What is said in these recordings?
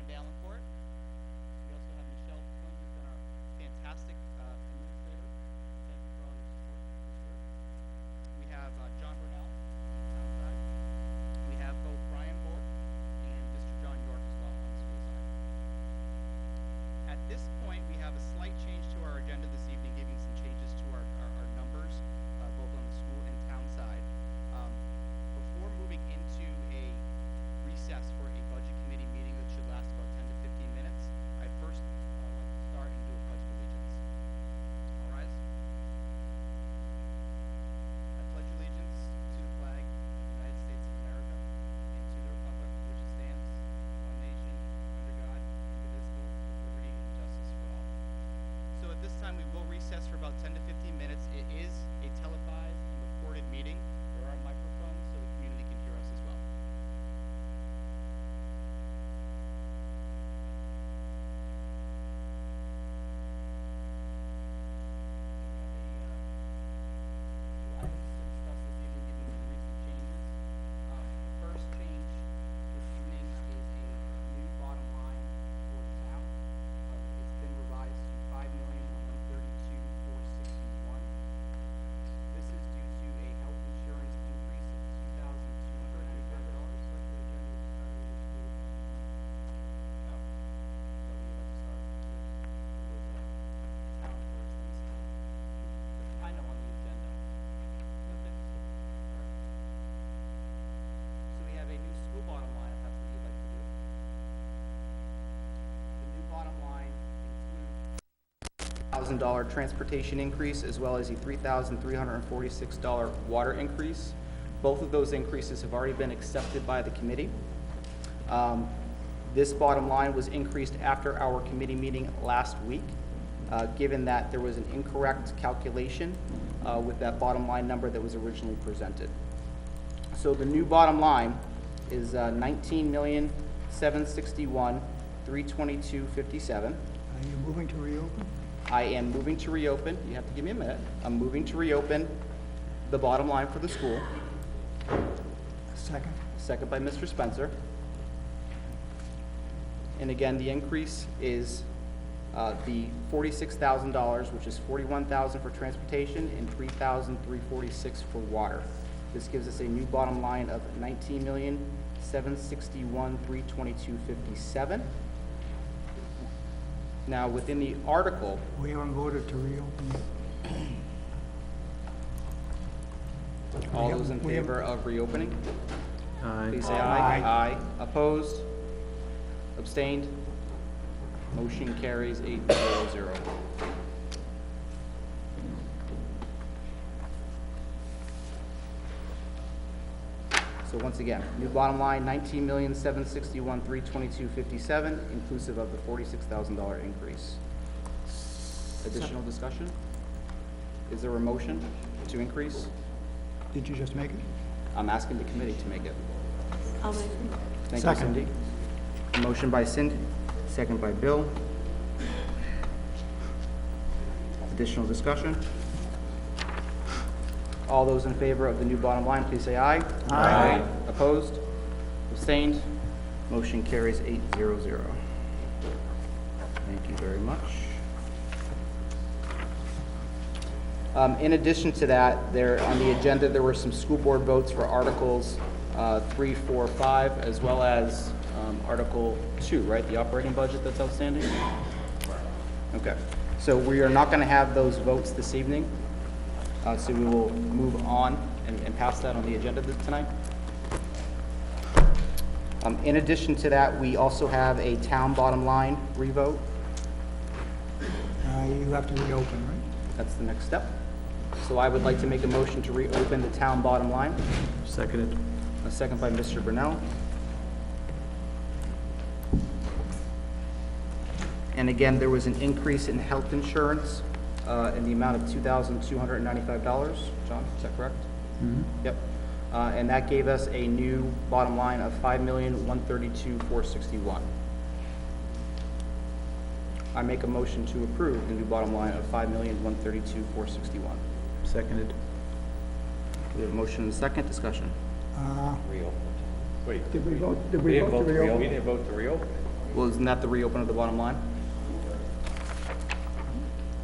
Davenport. We also have Michelle Quinn, who's been our fantastic administrator. Thank you for all your support this year. We have John Burnell, townside. We have both Brian Bork and Mr. John York as well on the school side. At this point, we have a slight change to our agenda this evening, giving some changes to our numbers, both on the school and town side. Before moving into a recess for a budget committee meeting that should last about 10 to 15 minutes, I'd first like to start and do a pledge of allegiance. All rise. I pledge allegiance to the flag of the United States of America and to the republic for which it stands, one nation, under God, indivisible, with liberty and justice for all. So at this time, we will recess for about 10 to 15 minutes. It is a televised and recorded meeting. There are microphones so the community can hear us as well. $1,000 transportation increase, as well as a $3,346 water increase. Both of those increases have already been accepted by the committee. This bottom line was increased after our committee meeting last week, given that there was an incorrect calculation with that bottom line number that was originally presented. So the new bottom line is $19,761,322.57. Are you moving to reopen? I am moving to reopen. You have to give me a minute. I'm moving to reopen the bottom line for the school. Second. Second by Mr. Spencer. And again, the increase is the $46,000, which is $41,000 for transportation and $3,346 for water. This gives us a new bottom line of $19,761,322.57. Now, within the article, We haven't voted to reopen yet. all those in favor of reopening, Aye. please say aye. Aye. Opposed? Abstained? Motion carries 8-0-0. So once again, new bottom line, $19,761,322.57, inclusive of the $46,000 increase. Additional discussion? Is there a motion to increase? Did you just make it? I'm asking the committee to make it. I'll make it. Thank you, Second. Cindy. A motion by Cindy, second by Bill. Additional discussion? All those in favor of the new bottom line, please say aye. Aye. Opposed? Abstained? Motion carries 8-0-0. Thank you very much. In addition to that, there on the agenda, there were some school board votes for Articles 3, 4, 5, as well as Article 2, right? The operating budget that's outstanding? Okay. So we are not going to have those votes this evening. So we will move on and pass that on the agenda tonight. In addition to that, we also have a town bottom line revote. You have to reopen, right? That's the next step. So I would like to make a motion to reopen the town bottom line. Seconded. A second by Mr. Brunel. And again, there was an increase in health insurance in the amount of $2,295. John, is that correct? Mm-hmm. Yep. And that gave us a new bottom line of $5,132,461. I make a motion to approve the new bottom line of $5,132,461. Seconded. We have a motion and a second. Discussion. Reopen. Wait. Did we vote? Did We we didn't vote to vote to reopen. reopen? We didn't vote to reopen. Well, isn't that the reopen of the bottom line?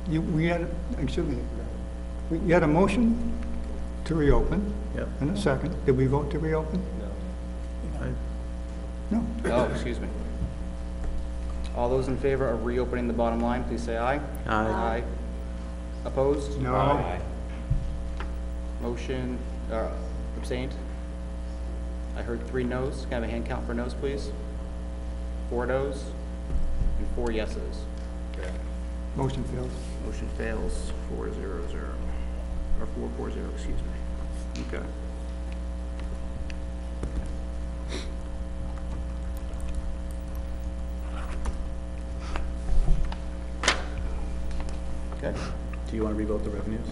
We had, excuse me, you had a motion to reopen Yep. and a second. Did we vote to reopen? I- No. Oh, excuse me. All those in favor of reopening the bottom line, please say aye. Aye. Opposed? No. Motion, abstained? I heard 3 noes. Can I have a hand count for noes, please? 4 noes and 4 yeses. Motion fails. Motion fails, 4-0-0, or 4-4-0, excuse me. Okay. Okay. Do you want to revote the revenues?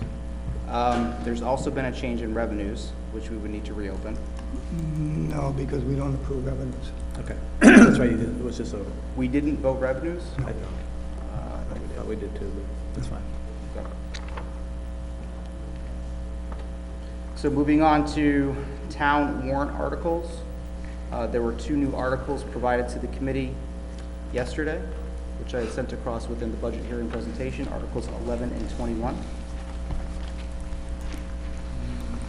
There's also been a change in revenues, which we would need to reopen. No, because we don't approve revenues. Okay. That's right, you did, it was just a, We didn't vote revenues? I thought we did too, but that's fine. Okay. So moving on to town warrant articles. There were 2 new articles provided to the committee yesterday, which I had sent across within the budget hearing presentation, Articles 11 and 21.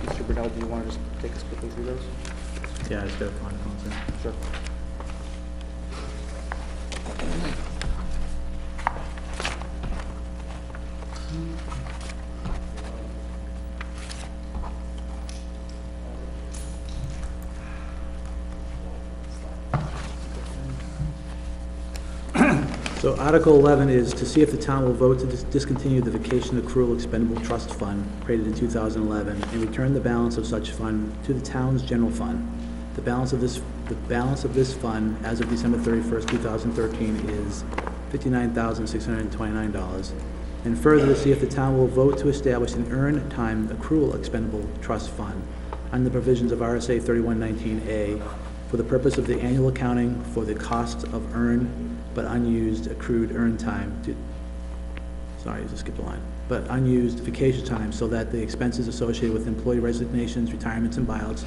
Mr. Brunel, do you want to just take us quickly through those? Yeah, I just gotta find it. Sure. So Article 11 is to see if the town will vote to discontinue the vacation accrual expendable trust fund created in 2011 and return the balance of such fund to the town's general fund. The balance of this fund as of December 31st, 2013 is $59,629. And further, to see if the town will vote to establish an earned time accrual expendable trust fund under the provisions of RSA 3119A for the purpose of the annual accounting for the cost of earned but unused accrued earned time sorry, I just skipped a line, but unused vacation time, so that the expenses associated with employee resignations, retirements, and buyouts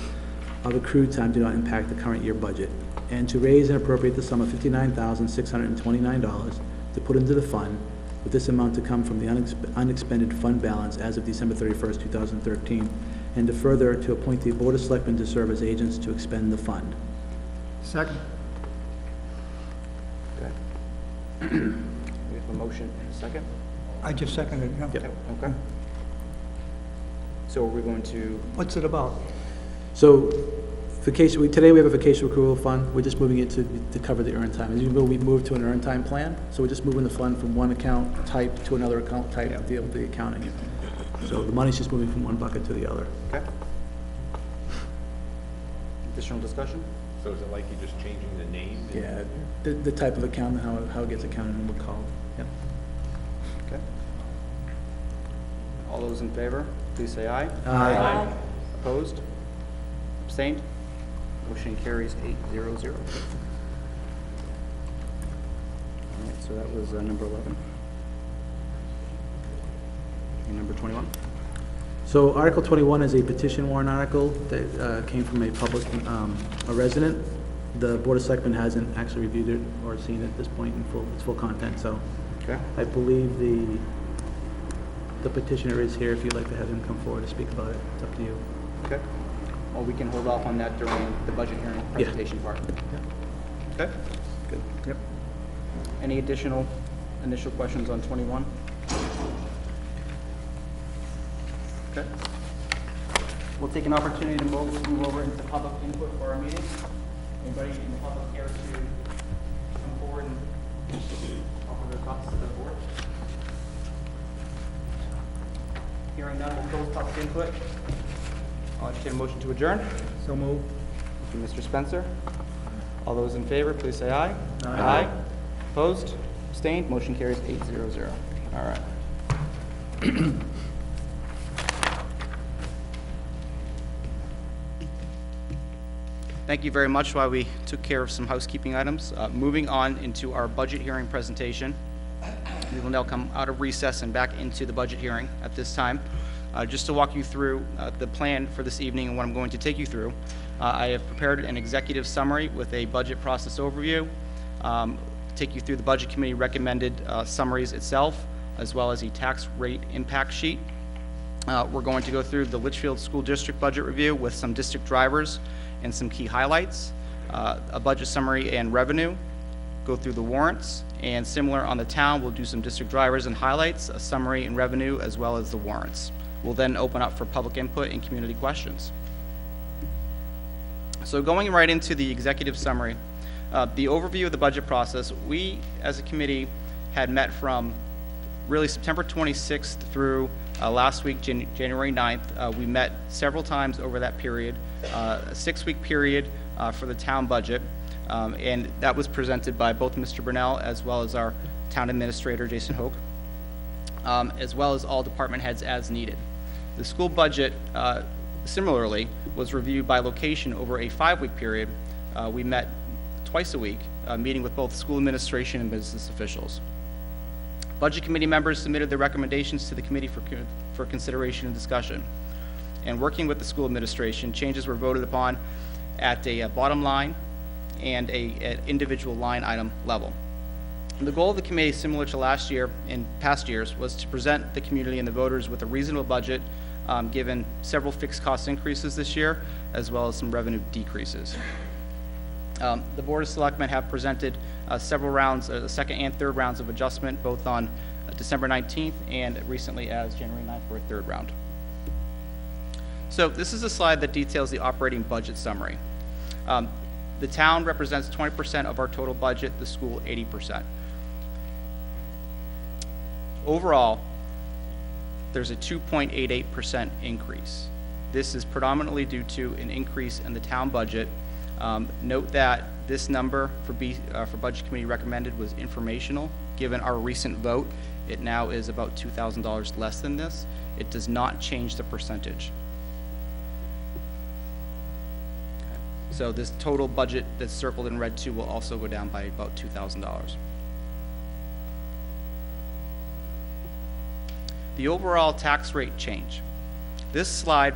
of accrued time do not impact the current year budget, and to raise and appropriate the sum of $59,629 to put into the fund, with this amount to come from the unexpended fund balance as of December 31st, 2013, and to further to appoint the Board of Selectmen to serve as agents to expend the fund. Second. Okay. We have a motion and a second. I just seconded it, yeah. Yep. Okay. So are we going to, What's it about? So, today we have a vacation accrual fund, we're just moving it to cover the earned time. As you know, we've moved to an earned time plan, so we're just moving the fund from one account type to another account type to deal with the accounting. So the money's just moving from one bucket to the other. okay? Additional discussion? So is it like you're just changing the name? Yeah, the type of account, how it gets accounted and what called, yep. Okay. All those in favor, please say aye. Aye. Opposed? Abstained? Motion carries 8-0-0. All right, so that was number 11. And number 21? So Article 21 is a petition warrant article that came from a resident. The Board of Selectmen hasn't actually reviewed it or seen it at this point in its full content, so Okay. I believe the petitioner is here if you'd like to have him come forward to speak about it. It's up to you. Okay. Well, we can hold off on that during the budget hearing presentation part. Okay. Good. Yep. Any initial questions on 21? Okay. We'll take an opportunity to move over into public input for our meeting. Anybody in the public care to come forward and offer their thoughts to the board? Hearing none, we'll close public input. I'll entertain a motion to adjourn. So moved. Thank you, Mr. Spencer. All those in favor, please say aye. Aye. Opposed? Abstained? Motion carries 8-0-0. All right. Thank you very much while we took care of some housekeeping items. Moving on into our budget hearing presentation. We will now come out of recess and back into the budget hearing at this time. Just to walk you through the plan for this evening and what I'm going to take you through, I have prepared an executive summary with a budget process overview. take you through the Budget Committee recommended summaries itself, as well as a tax rate impact sheet. We're going to go through the Litchfield School District budget review with some district drivers and some key highlights, a budget summary and revenue, go through the warrants, and similar on the town, we'll do some district drivers and highlights, a summary and revenue, as well as the warrants. We'll then open up for public input and community questions. So going right into the executive summary, the overview of the budget process, we as a committee had met from really September 26th through last week, January 9th. We met several times over that period, a 6-week period for the town budget, and that was presented by both Mr. Brunel as well as our town administrator, Jason Hoke, as well as all department heads as needed. The school budget, similarly, was reviewed by location over a 5-week period. We met twice a week, meeting with both school administration and business officials. Budget committee members submitted their recommendations to the committee for consideration and discussion. And working with the school administration, changes were voted upon at a bottom line and an individual line item level. And the goal of the committee, similar to last year and past years, was to present the community and the voters with a reasonable budget, given several fixed cost increases this year, as well as some revenue decreases. The Board of Selectmen have presented several rounds, second and third rounds of adjustment, both on December 19th and recently as January 9th for a third round. So this is a slide that details the operating budget summary. The town represents 20% of our total budget, the school 80%. Overall, there's a 2.88% increase. This is predominantly due to an increase in the town budget. Note that this number for Budget Committee recommended was informational. Given our recent vote, it now is about $2,000 less than this. It does not change the percentage. Okay. So this total budget that's circled in red too will also go down by about $2,000. The overall tax rate change. This slide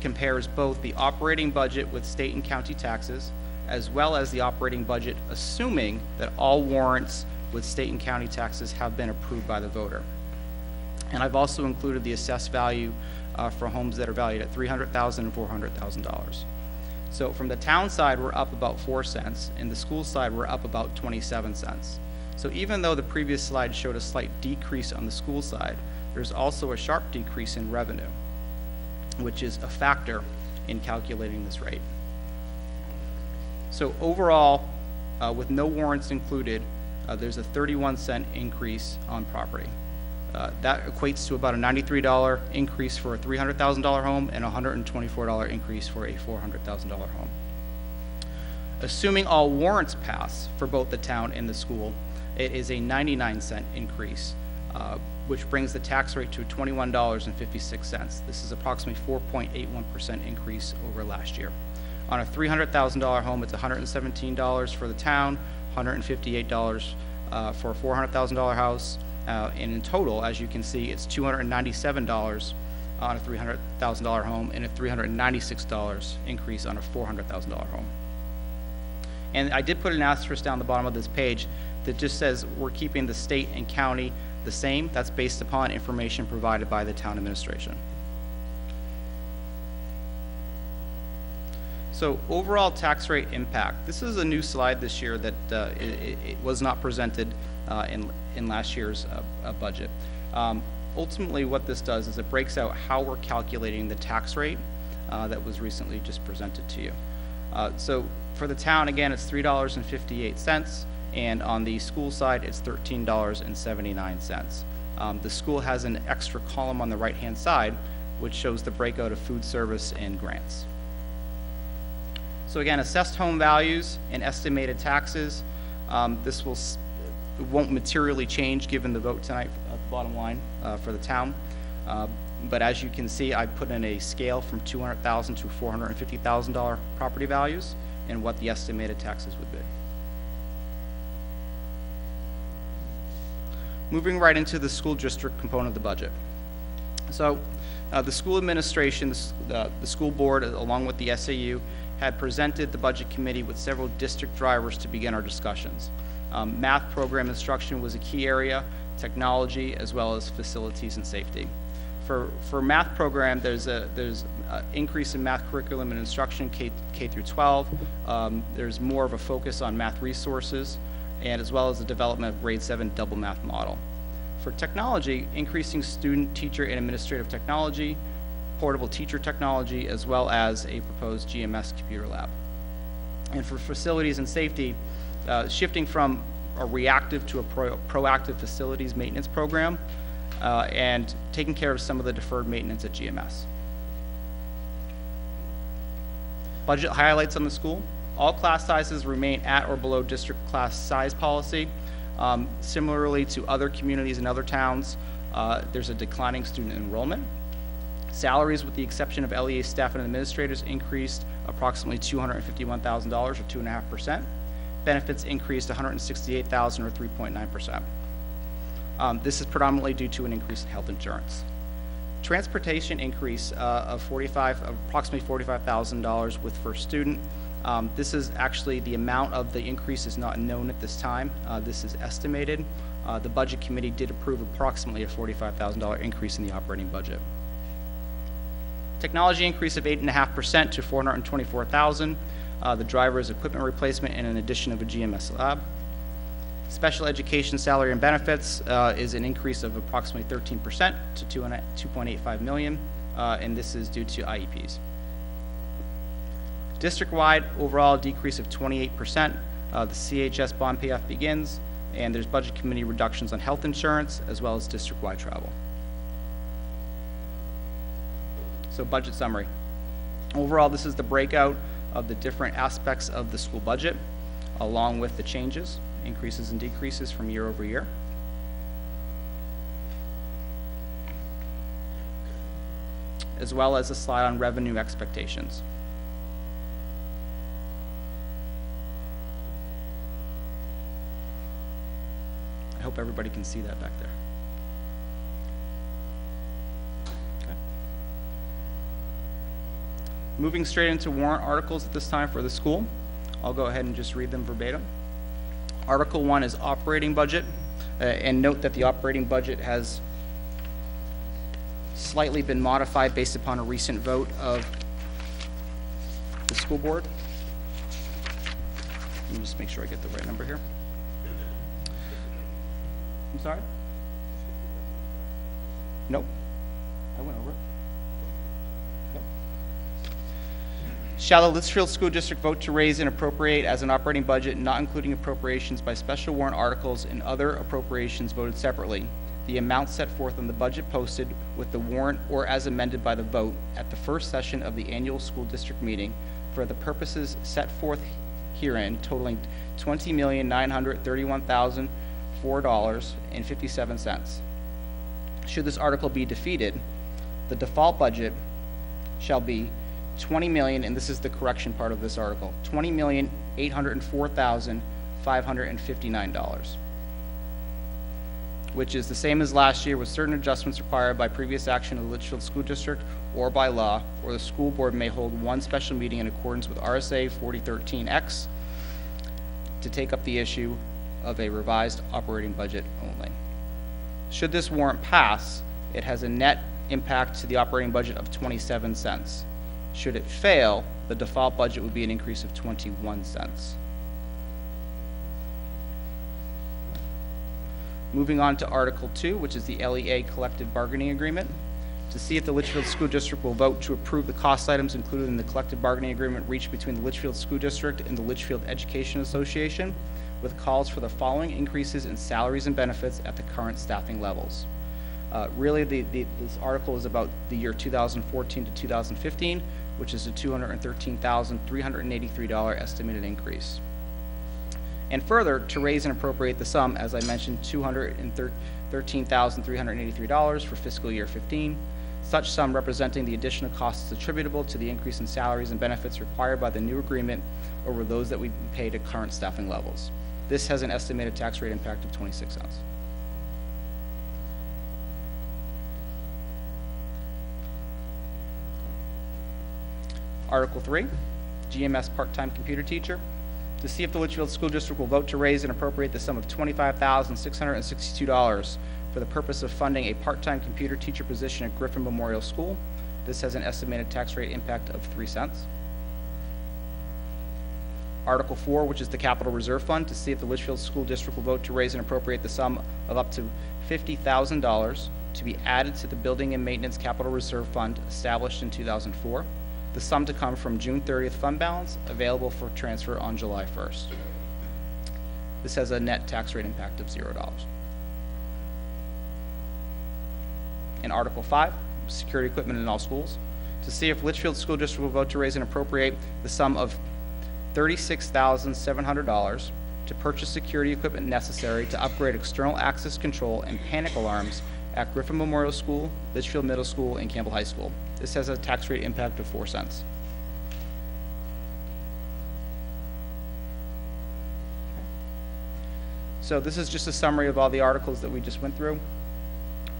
compares both the operating budget with state and county taxes, as well as the operating budget assuming that all warrants with state and county taxes have been approved by the voter. And I've also included the assessed value for homes that are valued at $300,000 and $400,000. So from the town side, we're up about 4 cents, and the school side, we're up about 27 cents. So even though the previous slide showed a slight decrease on the school side, there's also a sharp decrease in revenue, which is a factor in calculating this rate. So overall, with no warrants included, there's a 31-cent increase on property. That equates to about a $93 increase for a $300,000 home and a $124 increase for a $400,000 home. Assuming all warrants pass for both the town and the school, it is a 99-cent increase, which brings the tax rate to $21.56. This is approximately 4.81% increase over last year. On a $300,000 home, it's $117 for the town, $158 for a $400,000 house, and in total, as you can see, it's $297 on a $300,000 home and a $396 increase on a $400,000 home. And I did put an asterisk down the bottom of this page that just says we're keeping the state and county the same. That's based upon information provided by the town administration. So overall tax rate impact. This is a new slide this year that it was not presented in last year's budget. Ultimately, what this does is it breaks out how we're calculating the tax rate that was recently just presented to you. So for the town, again, it's $3.58, and on the school side, it's $13.79. The school has an extra column on the right-hand side, which shows the breakout of food service and grants. So again, assessed home values and estimated taxes. This won't materially change given the vote tonight at the bottom line for the town. But as you can see, I put in a scale from $200,000 to $450,000 property values and what the estimated taxes would be. Moving right into the school district component of the budget. So the school administration, the school board, along with the SAU, had presented the budget committee with several district drivers to begin our discussions. Math program instruction was a key area, technology, as well as facilities and safety. For math program, there's an increase in math curriculum and instruction, K through 12. There's more of a focus on math resources, and as well as the development of grade 7 double math model. For technology, increasing student, teacher, and administrative technology, portable teacher technology, as well as a proposed GMS computer lab. And for facilities and safety, shifting from a reactive to a proactive facilities maintenance program, and taking care of some of the deferred maintenance at GMS. Budget highlights on the school. All class sizes remain at or below district class size policy. Similarly to other communities and other towns, there's a declining student enrollment. Salaries, with the exception of LEA staff and administrators, increased approximately $251,000 or 2.5%. Benefits increased $168,000 or 3.9%. This is predominantly due to an increase in health insurance. Transportation increase of approximately $45,000 with first student. This is actually the amount of the increase is not known at this time. This is estimated. The budget committee did approve approximately a $45,000 increase in the operating budget. Technology increase of 8.5% to $424,000. The driver is equipment replacement and an addition of a GMS lab. Special education salary and benefits is an increase of approximately 13% to $2.85 million, and this is due to IEPs. District-wide overall decrease of 28%. The CHS bond payoff begins, and there's budget committee reductions on health insurance as well as district-wide travel. So budget summary. Overall, this is the breakout of the different aspects of the school budget, along with the changes, increases and decreases from year over year. As well as a slide on revenue expectations. I hope everybody can see that back there. Okay. Moving straight into warrant articles at this time for the school. I'll go ahead and just read them verbatim. Article 1 is operating budget, and note that the operating budget has slightly been modified based upon a recent vote of the school board. Let me just make sure I get the right number here. I'm sorry? Nope. I went over it. Yep. Shall the Litchfield School District vote to raise and appropriate as an operating budget, not including appropriations by special warrant articles and other appropriations voted separately, the amount set forth on the budget posted with the warrant or as amended by the vote at the first session of the annual school district meeting for the purposes set forth herein, totaling $20,931,004.57. Should this article be defeated, the default budget shall be $20 million, and this is the correction part of this article, $20,804,559, which is the same as last year with certain adjustments required by previous action of the Litchfield School District or by law, or the school board may hold one special meeting in accordance with RSA 4013X to take up the issue of a revised operating budget only. Should this warrant pass, it has a net impact to the operating budget of 27 cents. Should it fail, the default budget would be an increase of 21 cents. Moving on to Article 2, which is the LEA collective bargaining agreement. To see if the Litchfield School District will vote to approve the cost items included in the collective bargaining agreement reached between the Litchfield School District and the Litchfield Education Association, with calls for the following increases in salaries and benefits at the current staffing levels. Really, this article is about the year 2014 to 2015, which is a $213,383 estimated increase. And further, to raise and appropriate the sum, as I mentioned, $213,383 for fiscal year 15, such sum representing the additional costs attributable to the increase in salaries and benefits required by the new agreement over those that we paid at current staffing levels. This has an estimated tax rate impact of 26 cents. Article 3, GMS part-time computer teacher. To see if the Litchfield School District will vote to raise and appropriate the sum of $25,662 for the purpose of funding a part-time computer teacher position at Griffin Memorial School. This has an estimated tax rate impact of 3 cents. Article 4, which is the Capital Reserve Fund, to see if the Litchfield School District will vote to raise and appropriate the sum of up to $50,000 to be added to the Building and Maintenance Capital Reserve Fund established in 2004. The sum to come from June 30th fund balance, available for transfer on July 1st. This has a net tax rate impact of $0. And Article 5, security equipment in all schools, to see if Litchfield School District will vote to raise and appropriate the sum of $36,700 to purchase security equipment necessary to upgrade external access control and panic alarms at Griffin Memorial School, Litchfield Middle School, and Campbell High School. This has a tax rate impact of 4 cents. So this is just a summary of all the articles that we just went through.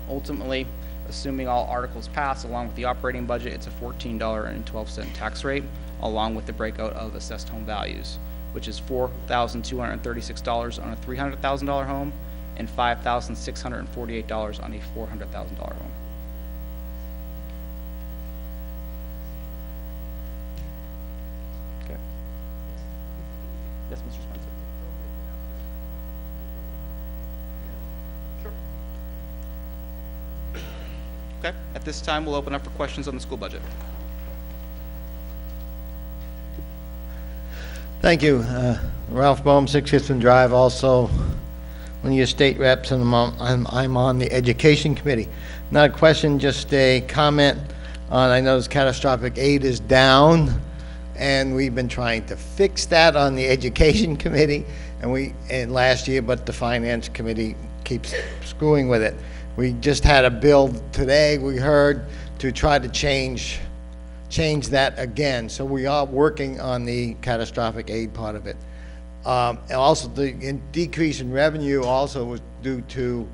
Ultimately, assuming all articles pass along with the operating budget, it's a $14.12 tax rate, along with the breakout of assessed home values, which is $4,236 on a $300,000 home and $5,648 on a $400,000 home. Okay. Yes, Mr. Spencer. Sure. Okay, at this time, we'll open up for questions on the school budget. Thank you. Ralph Bohm, 6 Hitchman Drive, also one of your state reps, and I'm on the Education Committee. Not a question, just a comment on, I noticed catastrophic aid is down, and we've been trying to fix that on the Education Committee, and last year, but the Finance Committee keeps screwing with it. We just had a bill today, we heard, to try to change that again. So we are working on the catastrophic aid part of it. And also the decrease in revenue also was due to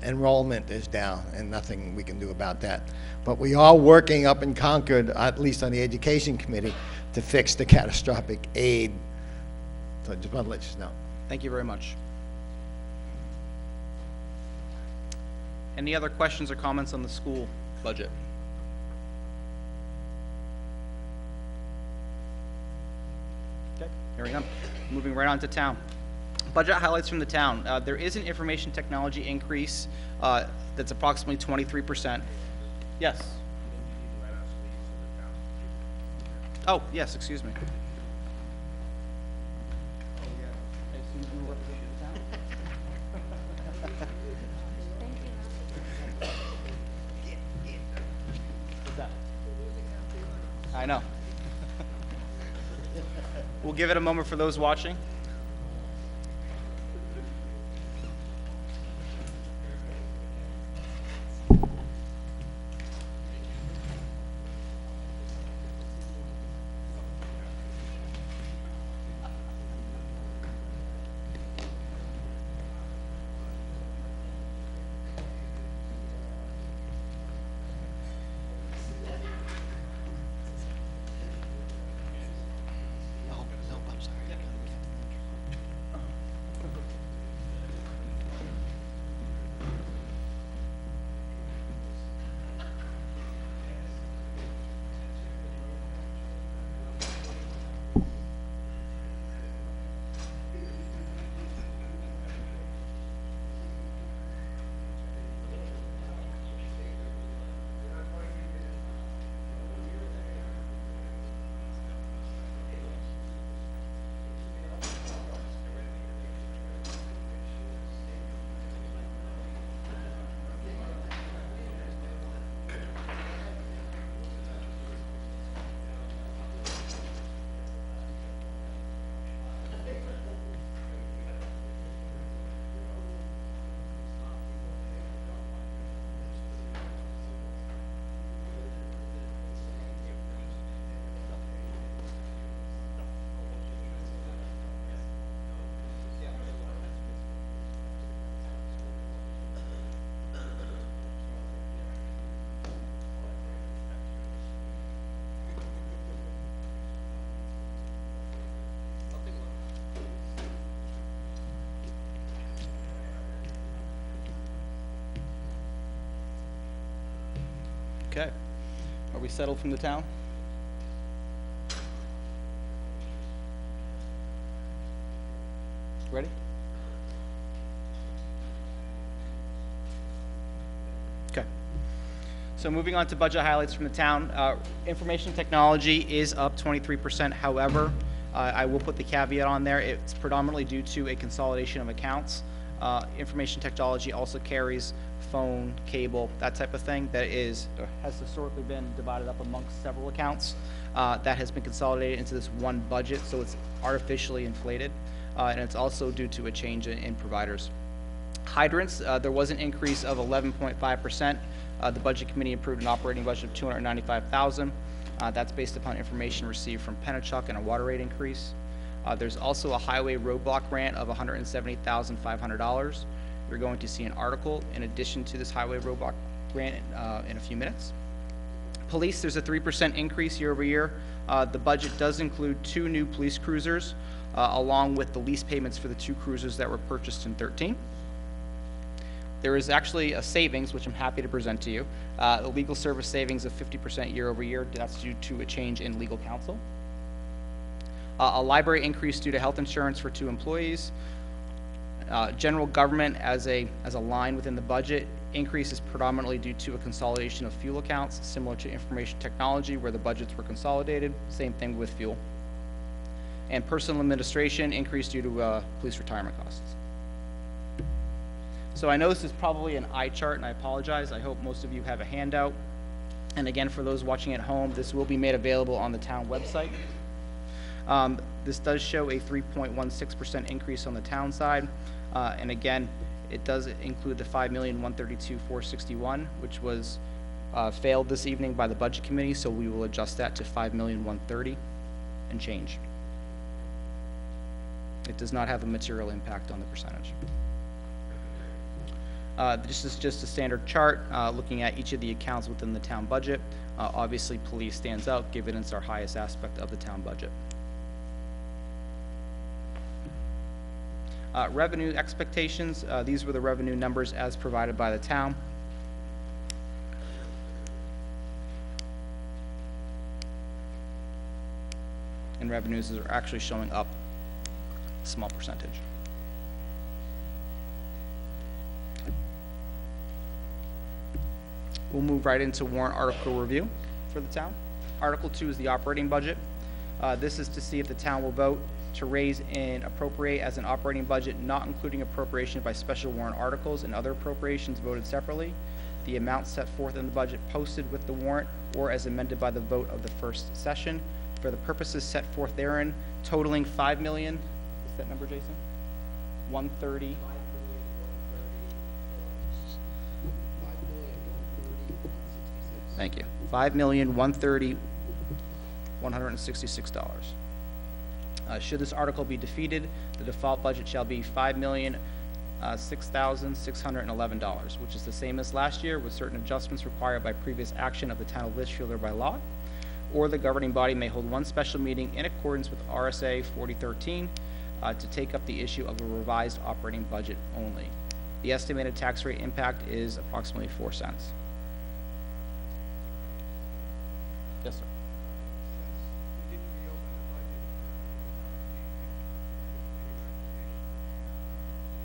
enrollment is down, and nothing we can do about that. But we are working up in Concord, at least on the Education Committee, to fix the catastrophic aid. So I just want to let you know. Thank you very much. Any other questions or comments on the school budget? Okay, hearing none. Moving right on to town. Budget highlights from the town. There is an information technology increase that's approximately 23%. Yes. Oh, yes, excuse me. I know. We'll give it a moment for those watching. Okay. Are we settled from the town? Ready? Okay. So moving on to budget highlights from the town. Information technology is up 23%. However, I will put the caveat on there. It's predominantly due to a consolidation of accounts. Information technology also carries phone, cable, that type of thing that has historically been divided up amongst several accounts. That has been consolidated into this one budget, so it's artificially inflated. And it's also due to a change in providers. Hydrants, there was an increase of 11.5%. The Budget Committee approved an operating budget of $295,000. That's based upon information received from Pennachuck and a water rate increase. There's also a highway roadblock grant of $170,500. You're going to see an article in addition to this highway roadblock grant in a few minutes. Police, there's a 3% increase year over year. The budget does include 2 new police cruisers, along with the lease payments for the 2 cruisers that were purchased in 13. There is actually a savings, which I'm happy to present to you. A legal service savings of 50% year over year. That's due to a change in legal counsel. A library increase due to health insurance for 2 employees. General government as a line within the budget increase is predominantly due to a consolidation of fuel accounts, similar to information technology where the budgets were consolidated. Same thing with fuel. And personal administration increased due to police retirement costs. So I know this is probably an eye chart, and I apologize. I hope most of you have a handout. And again, for those watching at home, this will be made available on the town website. This does show a 3.16% increase on the town side. And again, it does include the $5,132,461, which was failed this evening by the Budget Committee, so we will adjust that to $5,130,000 and change. It does not have a material impact on the percentage. This is just a standard chart looking at each of the accounts within the town budget. Obviously, police stands out, given it's our highest aspect of the town budget. Revenue expectations, these were the revenue numbers as provided by the town. And revenues are actually showing up a small percentage. We'll move right into warrant article review for the town. Article 2 is the operating budget. This is to see if the town will vote to raise and appropriate as an operating budget, not including appropriation by special warrant articles and other appropriations voted separately, the amount set forth in the budget posted with the warrant, or as amended by the vote of the first session, for the purposes set forth therein, totaling $5 million. What's that number, Jason? 130. Thank you. $5,130,166. Should this article be defeated, the default budget shall be $5,006,611, which is the same as last year, with certain adjustments required by previous action of the town of Litchfield or by law. Or the governing body may hold one special meeting in accordance with RSA 4013 to take up the issue of a revised operating budget only. The estimated tax rate impact is approximately 4 cents. Yes, sir.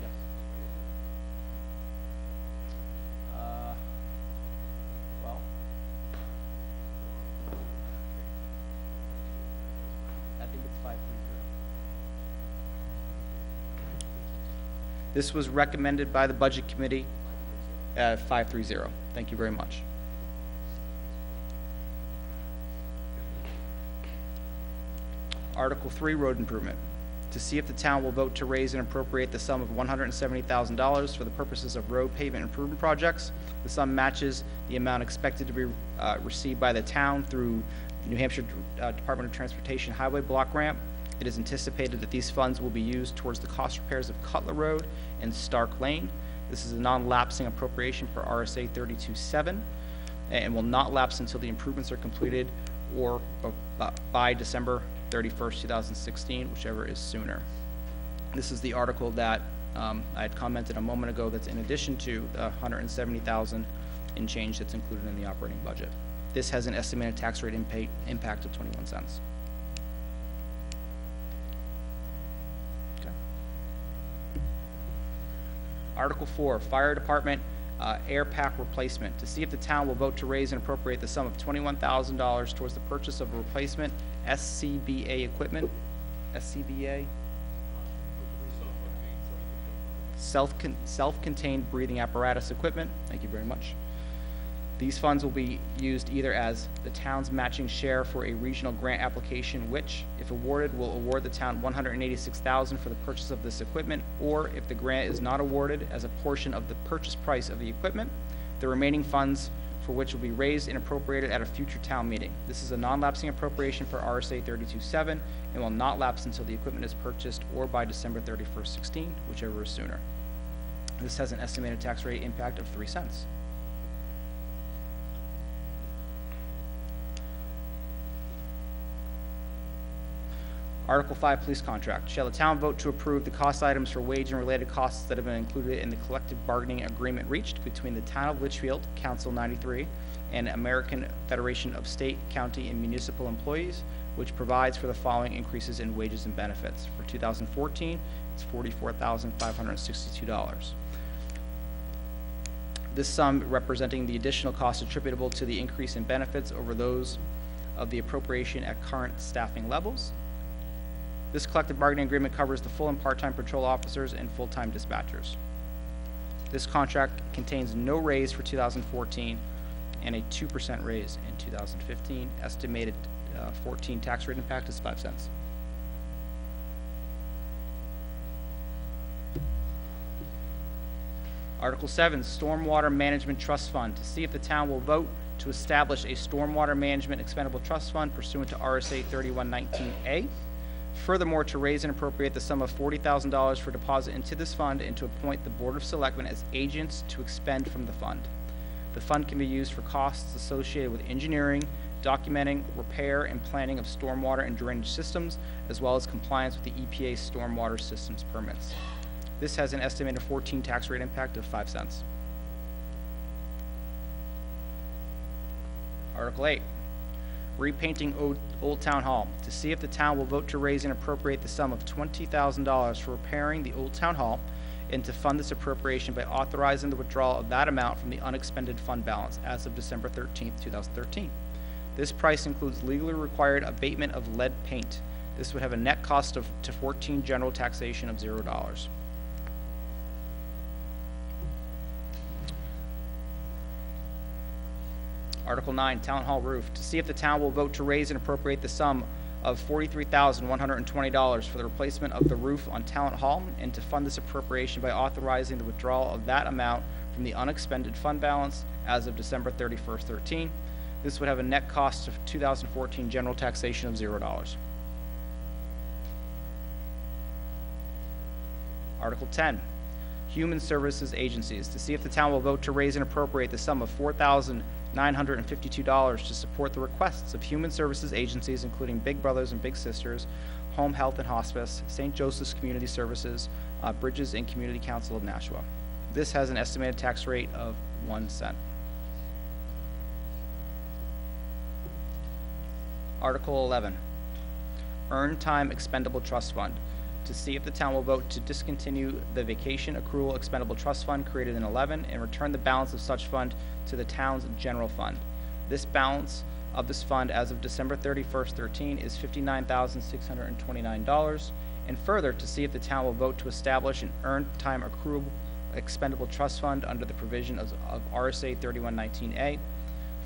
Yes. Well, I think it's 530. This was recommended by the Budget Committee at 530. Thank you very much. Article 3, road improvement. To see if the town will vote to raise and appropriate the sum of $170,000 for the purposes of road pavement improvement projects. The sum matches the amount expected to be received by the town through New Hampshire Department of Transportation Highway Block Grant. It is anticipated that these funds will be used towards the cost repairs of Cutler Road and Stark Lane. This is a non-lapsing appropriation per RSA 32.7 and will not lapse until the improvements are completed or by December 31st, 2016, whichever is sooner. This is the article that I had commented a moment ago that's in addition to the $170,000 in change that's included in the operating budget. This has an estimated tax rate impact of 21 cents. Okay. Article 4, Fire Department air pack replacement. To see if the town will vote to raise and appropriate the sum of $21,000 towards the purchase of a replacement SCBA equipment. SCBA? Self-contained breathing apparatus equipment. Thank you very much. These funds will be used either as the town's matching share for a regional grant application, which, if awarded, will award the town $186,000 for the purchase of this equipment, or if the grant is not awarded, as a portion of the purchase price of the equipment, the remaining funds for which will be raised and appropriated at a future town meeting. This is a non-lapsing appropriation for RSA 32.7 and will not lapse until the equipment is purchased or by December 31st, 16, whichever is sooner. This has an estimated tax rate impact of 3 cents. Article 5, Police Contract. Shall the town vote to approve the cost items for wage and related costs that have been included in the collective bargaining agreement reached between the town of Litchfield, Council 93, and American Federation of State, County, and Municipal Employees, which provides for the following increases in wages and benefits. For 2014, it's $44,562. This sum representing the additional costs attributable to the increase in benefits over those of the appropriation at current staffing levels. This collective bargaining agreement covers the full and part-time patrol officers and full-time dispatchers. This contract contains no raise for 2014 and a 2% raise in 2015. Estimated 14 tax rate impact is 5 cents. Article 7, Stormwater Management Trust Fund. To see if the town will vote to establish a Stormwater Management Expendable Trust Fund pursuant to RSA 3119A. Furthermore, to raise and appropriate the sum of $40,000 for deposit into this fund and to appoint the Board of Selectmen as agents to expend from the fund. The fund can be used for costs associated with engineering, documenting, repair, and planning of stormwater and drainage systems, as well as compliance with the EPA stormwater systems permits. This has an estimated 14 tax rate impact of 5 cents. Article 8. Repainting Old Town Hall. To see if the town will vote to raise and appropriate the sum of $20,000 for repairing the Old Town Hall and to fund this appropriation by authorizing the withdrawal of that amount from the unexpended fund balance as of December 13th, 2013. This price includes legally required abatement of lead paint. This would have a net cost to 14 general taxation of $0. Article 9, Town Hall Roof. To see if the town will vote to raise and appropriate the sum of $43,120 for the replacement of the roof on Town Hall and to fund this appropriation by authorizing the withdrawal of that amount from the unexpended fund balance as of December 31st, 13. This would have a net cost of 2014 general taxation of $0. Article 10, Human Services Agencies. To see if the town will vote to raise and appropriate the sum of $4,952 to support the requests of human services agencies, including Big Brothers and Big Sisters, Home Health and Hospice, St. Joseph's Community Services, Bridges and Community Council of Nashua. This has an estimated tax rate of 1 cent. Article 11, Earned Time Expendable Trust Fund. To see if the town will vote to discontinue the Vacation Accrual Expendable Trust Fund created in 11 and return the balance of such fund to the town's general fund. This balance of this fund as of December 31st, 13 is $59,629. And further, to see if the town will vote to establish an Earned Time Accrual Expendable Trust Fund under the provision of RSA 3119A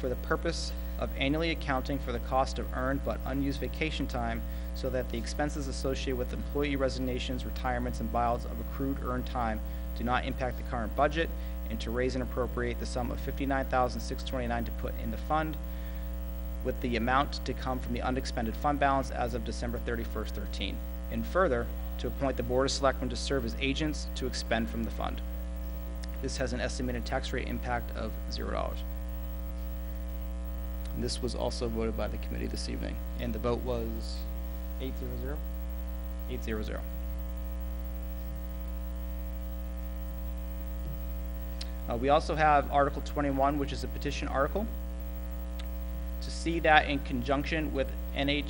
for the purpose of annually accounting for the cost of earned but unused vacation time so that the expenses associated with employee resignations, retirements, and buyouts of accrued earned time do not impact the current budget, and to raise and appropriate the sum of $59,629 to put in the fund, with the amount to come from the unexpended fund balance as of December 31st, 13. And further, to appoint the Board of Selectmen to serve as agents to expend from the fund. This has an estimated tax rate impact of $0. And this was also voted by the committee this evening, and the vote was 800? 800. We also have Article 21, which is a petition article. To see that in conjunction with New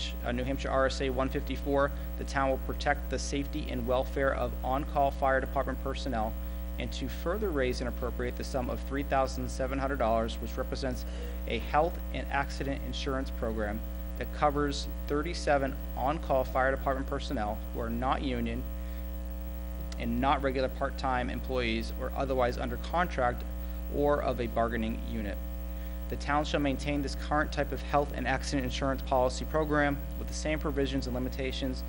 Hampshire RSA 154, the town will protect the safety and welfare of on-call fire department personnel, and to further raise and appropriate the sum of $3,700, which represents a health and accident insurance program that covers 37 on-call fire department personnel who are not union and not regular part-time employees or otherwise under contract or of a bargaining unit. The town shall maintain this current type of health and accident insurance policy program with the same provisions and limitations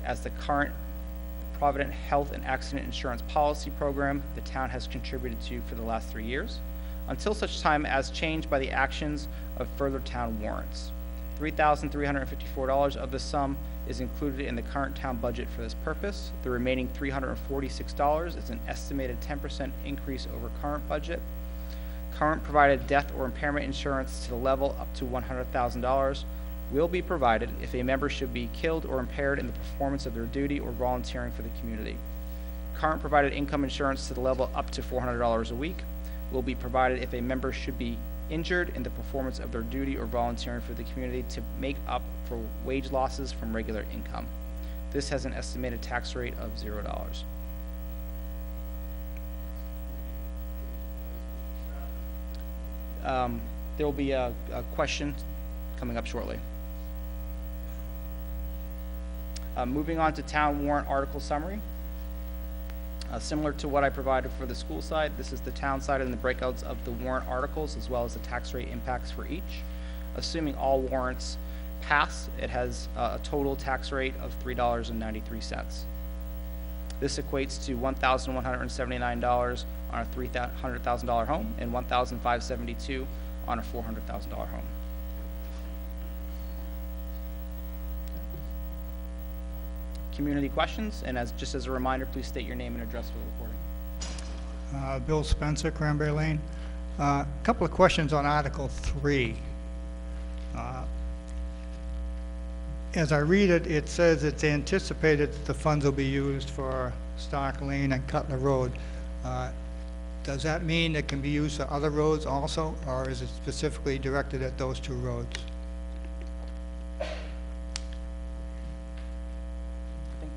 as the current Provident Health and Accident Insurance Policy Program the town has contributed to for the last 3 years, until such time as changed by the actions of further town warrants. $3,354 of the sum is included in the current town budget for this purpose. The remaining $346 is an estimated 10% increase over current budget. Current provided death or impairment insurance to the level up to $100,000 will be provided if a member should be killed or impaired in the performance of their duty or volunteering for the community. Current provided income insurance to the level up to $400 a week will be provided if a member should be injured in the performance of their duty or volunteering for the community to make up for wage losses from regular income. This has an estimated tax rate of $0. There will be a question coming up shortly. Moving on to town warrant article summary. Similar to what I provided for the school side, this is the town side and the breakouts of the warrant articles as well as the tax rate impacts for each. Assuming all warrants pass, it has a total tax rate of $3.93. This equates to $1,179 on a $300,000 home and $1,572 on a $400,000 home. Community questions, and just as a reminder, please state your name and address for the recording. Bill Spencer, Cranberry Lane. A couple of questions on Article 3. As I read it, it says it's anticipated that the funds will be used for Stark Lane and Cutler Road. Does that mean it can be used for other roads also, or is it specifically directed at those two roads?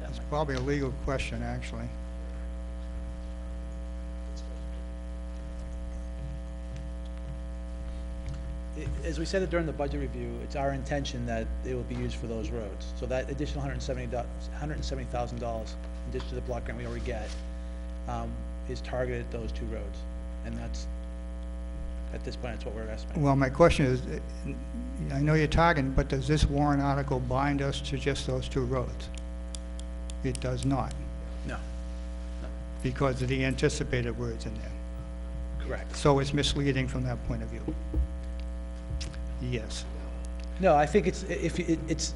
It's probably a legal question, actually. As we said it during the budget review, it's our intention that it will be used for those roads. So that additional $170,000, in addition to the block grant we already get, is targeted at those two roads. And that's, at this point, that's what we're estimating. Well, my question is, I know you're talking, but does this warrant article bind us to just those two roads? It does not, No, because of the anticipated words in there. correct. So it's misleading from that point of view. Yes. No, I think it's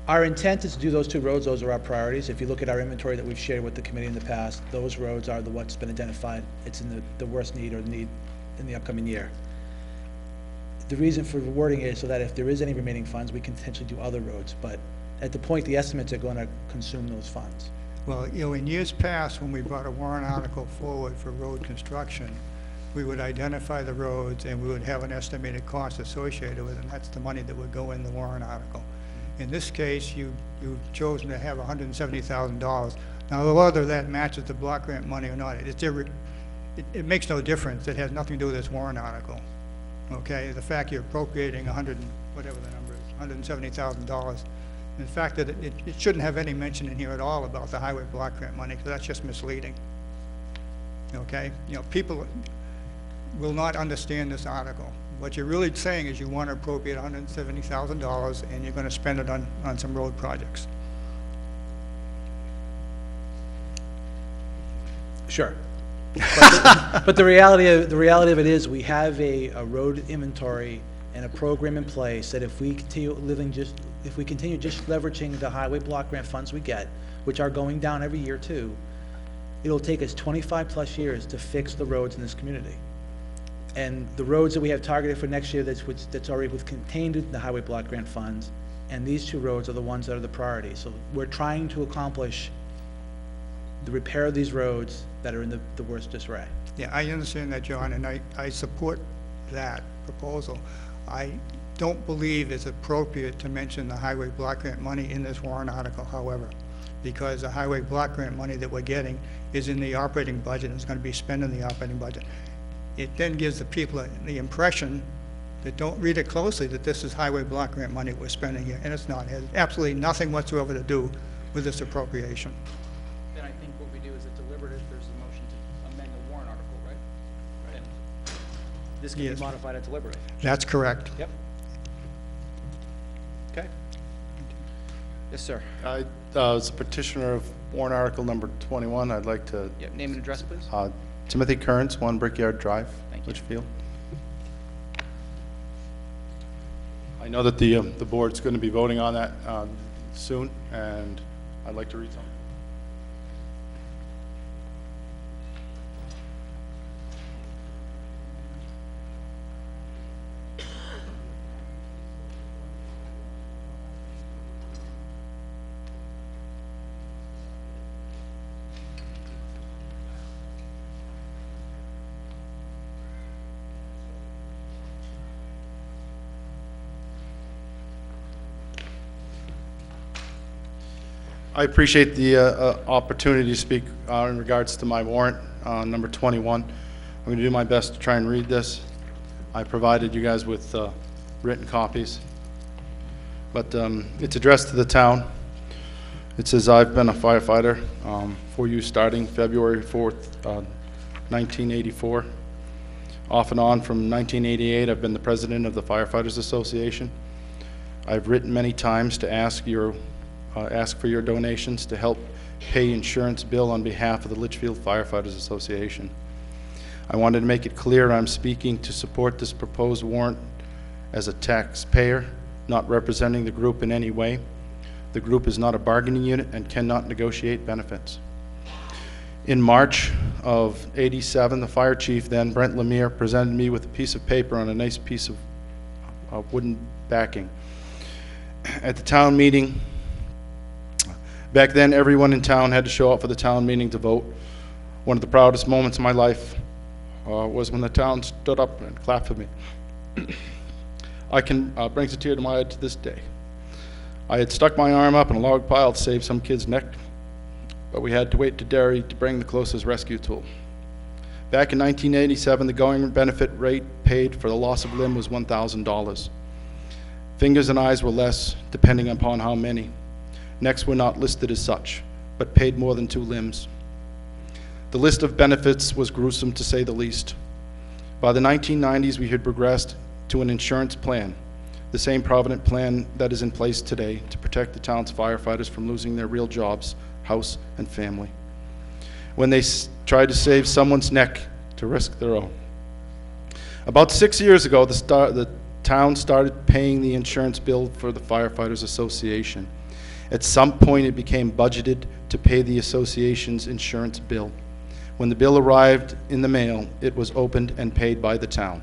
our intent is to do those two roads. Those are our priorities. If you look at our inventory that we've shared with the committee in the past, those roads are what's been identified. It's in the worst need or need in the upcoming year. The reason for wording it is so that if there is any remaining funds, we can potentially do other roads. But at the point, the estimates are going to consume those funds. Well, you know, in years past, when we brought a warrant article forward for road construction, we would identify the roads and we would have an estimated cost associated with it, and that's the money that would go in the warrant article. In this case, you've chosen to have $170,000. Now, whether that matches the block grant money or not, it makes no difference. It has nothing to do with this warrant article. Okay, the fact you're appropriating whatever the number is, $170,000. In fact, that it shouldn't have any mention in here at all about the highway block grant money, because that's just misleading. Okay, you know, people will not understand this article. What you're really saying is you want to appropriate $170,000 and you're going to spend it on some road projects. Sure. But the reality of it is we have a road inventory and a program in place that if we continue just leveraging the highway block grant funds we get, which are going down every year too, it'll take us 25 plus years to fix the roads in this community. And the roads that we have targeted for next year that's already contained in the highway block grant funds, and these two roads are the ones that are the priority. So we're trying to accomplish the repair of these roads that are in the worst disarray. Yeah, I understand that, John, and I support that proposal. I don't believe it's appropriate to mention the highway block grant money in this warrant article, however, because the highway block grant money that we're getting is in the operating budget and is going to be spent in the operating budget. It then gives the people the impression that don't read it closely that this is highway block grant money we're spending here, and it's not. It has absolutely nothing whatsoever to do with this appropriation. Then I think what we do is a deliberative, there's a motion to amend the warrant article, right? Then this can be Yes. modified at deliberative. That's correct. Yep. Okay. Yes, sir. As a petitioner of warrant article number 21, I'd like to, Yep, name and address, please. Timothy Kearns, 1 Brickyard Drive, Thank you. Litchfield. I know that the board's going to be voting on that soon, and I'd like to read something. I appreciate the opportunity to speak in regards to my warrant, number 21. I'm going to do my best to try and read this. I provided you guys with written copies, but it's addressed to the town. It says, I've been a firefighter for you starting February 4th, 1984. Off and on from 1988, I've been the president of the Firefighters Association. I've written many times to ask for your donations to help pay insurance bill on behalf of the Litchfield Firefighters Association. I wanted to make it clear I'm speaking to support this proposed warrant as a taxpayer, not representing the group in any way. The group is not a bargaining unit and cannot negotiate benefits. In March of '87, the fire chief then, Brent Lemire, presented me with a piece of paper on a nice piece of wooden backing. At the town meeting, back then, everyone in town had to show up for the town meeting to vote. One of the proudest moments of my life was when the town stood up and clapped for me. I can brings a tear to my eye to this day. I had stuck my arm up in a log pile to save some kid's neck, but we had to wait to Derry to bring the closest rescue tool. Back in 1987, the going benefit rate paid for the loss of limb was $1,000. Fingers and eyes were less, depending upon how many. Necks were not listed as such, but paid more than 2 limbs. The list of benefits was gruesome, to say the least. By the 1990s, we had progressed to an insurance plan, the same provident plan that is in place today to protect the town's firefighters from losing their real jobs, house, and family, when they tried to save someone's neck to risk their own. About 6 years ago, the town started paying the insurance bill for the Firefighters Association. At some point, it became budgeted to pay the association's insurance bill. When the bill arrived in the mail, it was opened and paid by the town.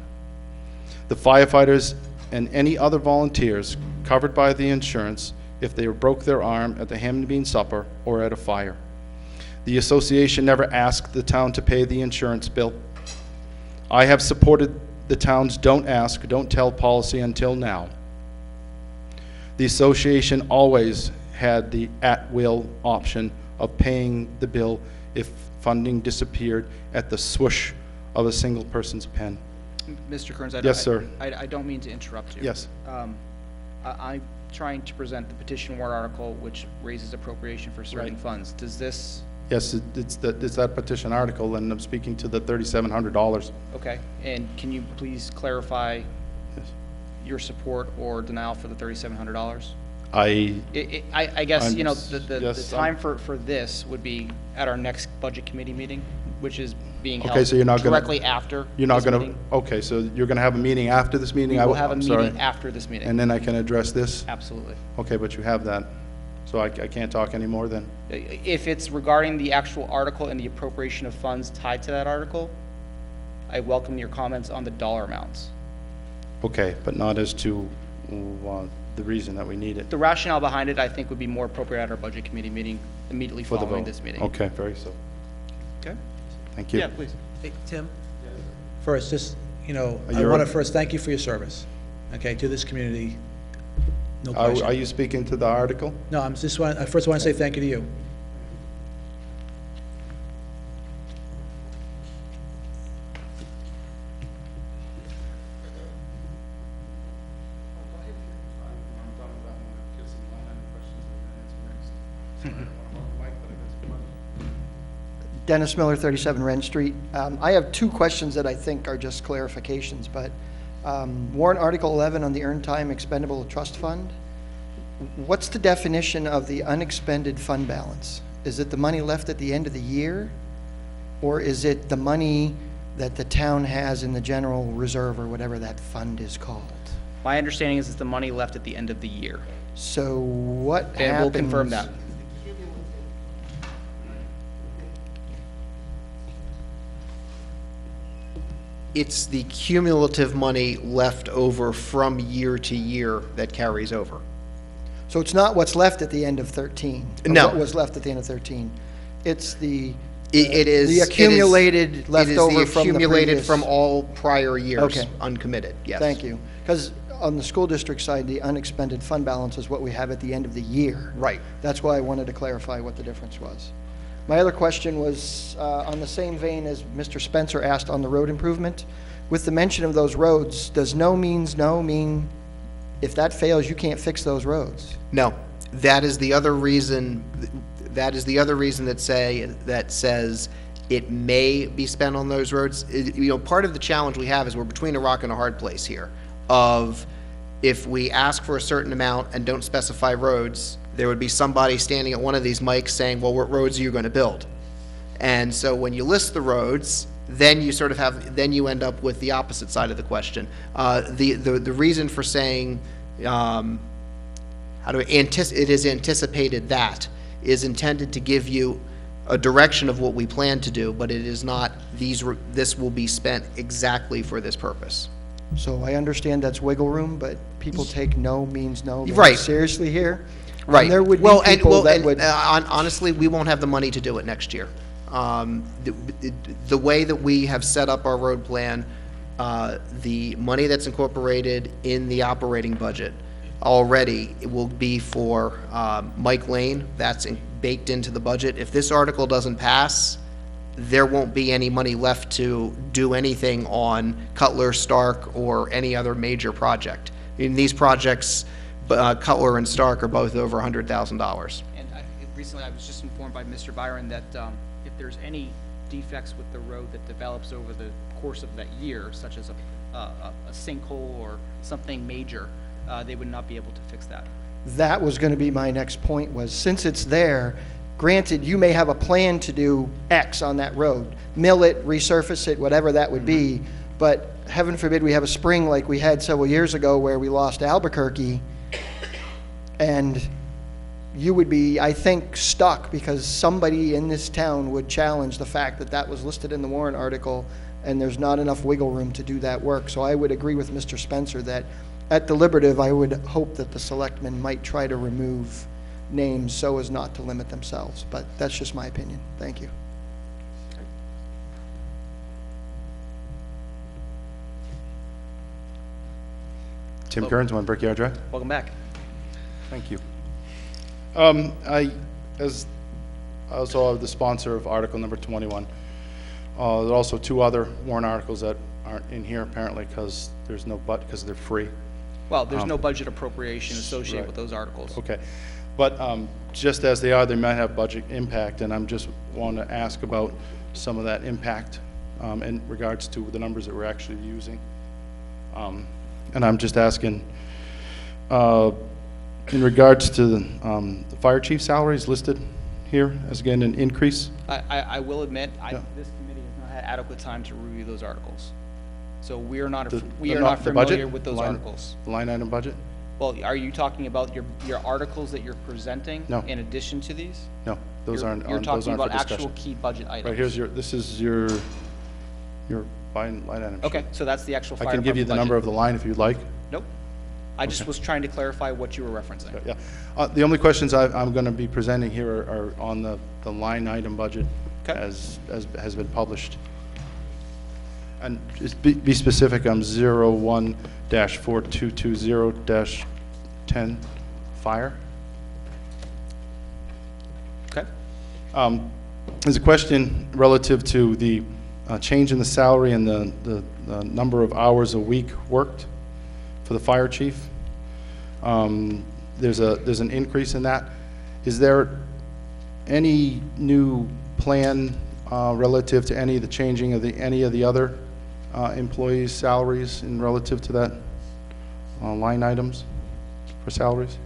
The firefighters and any other volunteers covered by the insurance if they broke their arm at the ham and bean supper or at a fire. The association never asked the town to pay the insurance bill. I have supported the town's don't ask, don't tell policy until now. The association always had the at-will option of paying the bill if funding disappeared at the swoosh of a single person's pen. Mr. Kearns, Yes, sir. I don't mean to interrupt you. Yes. I'm trying to present the petition warrant article, which raises appropriation for certain Right. funds. Does this, Yes, it's that petition article, and I'm speaking to the $3,700. okay, and can you please clarify Yes. your support or denial for the $3,700? I I guess, you know, Yes, the time for this would be at our next budget committee meeting, which is being Okay, held so you're not gonna- directly after You're not this going meeting. to, okay, so you're going to have a meeting after this meeting? We will have a I'm sorry. meeting after this meeting. And then I can address this? Absolutely. Okay, but you have that, so I can't talk anymore then? If it's regarding the actual article and the appropriation of funds tied to that article, I welcome your comments on the dollar amounts. Okay, but not as to the reason that we need it The rationale behind it, I think, would be more appropriate at our budget committee meeting immediately for the following vote? this meeting. Okay, very so. Okay? Thank you. Yeah, please. Hey, Tim? First, just, you know, I You're want to up. first thank you for your service. okay, to this community, no Are question. you speaking to the article? No, I'm just want, I first want to say thank you to you. Dennis Miller, 37 Wren Street. I have two questions that I think are just clarifications, but Warrant Article 11 on the Earned Time Expendable Trust Fund, what's the definition of the unexpended fund balance? Is it the money left at the end of the year, or is it the money that the town has in the general reserve or whatever that fund is called? My understanding is it's the money left at the end of the year. So what happens? And we'll confirm that. It's the cumulative money left over from year to year that carries over. So it's not what's left at the end of 13? or No. What was left at the end of 13? It's It is. the accumulated leftover It is the from the accumulated previous- from all prior years. Okay. Uncommitted, yes. Thank you. Because on the school district side, the unexpended fund balance is what we have at the end of the year. Right. That's why I wanted to clarify what the difference was. My other question was on the same vein as Mr. Spencer asked on the road improvement. With the mention of those roads, does no means no mean if that fails, you can't fix those roads? No, that is the other reason, that says it may be spent on those roads. Part of the challenge we have is we're between a rock and a hard place here of if we ask for a certain amount and don't specify roads, there would be somebody standing at one of these mics saying, well, what roads are you going to build? And so when you list the roads, then you sort of have, then you end up with the opposite side of the question. The reason for saying, it is anticipated that is intended to give you a direction of what we plan to do, but it is not, this will be spent exactly for this purpose. So I understand that's wiggle room, but people take no means no very Right. seriously here. Right. And there would be people that would. Honestly, we won't have the money to do it next year. The way that we have set up our road plan, the money that's incorporated in the operating budget already will be for Mike Lane. That's baked into the budget. If this article doesn't pass, there won't be any money left to do anything on Cutler, Stark, or any other major project. In these projects, Cutler and Stark are both over $100,000. And recently I was just informed by Mr. Byron that if there's any defects with the road that develops over the course of that year, such as a sinkhole or something major, they would not be able to fix that. That was going to be my next point was, since it's there, granted, you may have a plan to do X on that road, mill it, resurface it, whatever that would be, but heaven forbid we have a spring like we had several years ago where we lost Albuquerque, and you would be, I think, stuck because somebody in this town would challenge the fact that that was listed in the Warrant article and there's not enough wiggle room to do that work. So I would agree with Mr. Spencer that at deliberative, I would hope that the selectmen might try to remove names so as not to limit themselves, but that's just my opinion. Thank you. Tim Kearns, One Brickyard Drive. Welcome back. Thank you. As also the sponsor of article number 21. There are also two other warrant articles that aren't in here apparently because there's no because they're free. Well, there's no budget appropriation associated right. with those articles. Okay, but just as they are, they might have budget impact, and I'm just want to ask about some of that impact in regards to the numbers that we're actually using. And I'm just asking, in regards to the fire chief salaries listed here as again an increase. I will admit, this committee has not had adequate time to review those articles. So we are not The familiar budget? with those articles. The line item budget? Well, are you talking about your articles that you're presenting? No. In addition to these? No, those aren't. You're those talking aren't for about actual discussion. key budget items. Right here's this is your line item. sheet. Okay, so that's the actual fire I can give you department the number budget. of the line if you'd like. Nope. I just was trying to clarify what you were referencing. Yeah. The only questions I'm going to be presenting here are on the line item budget Okay. as has been published. And just be specific, I'm 01-4220-10 fire. Okay. There's a question relative to the change in the salary and the number of hours a week worked for the fire chief. There's an increase in that. Is there any new plan relative to any of the changing of any of the other employees' salaries in relative to that line items for salaries?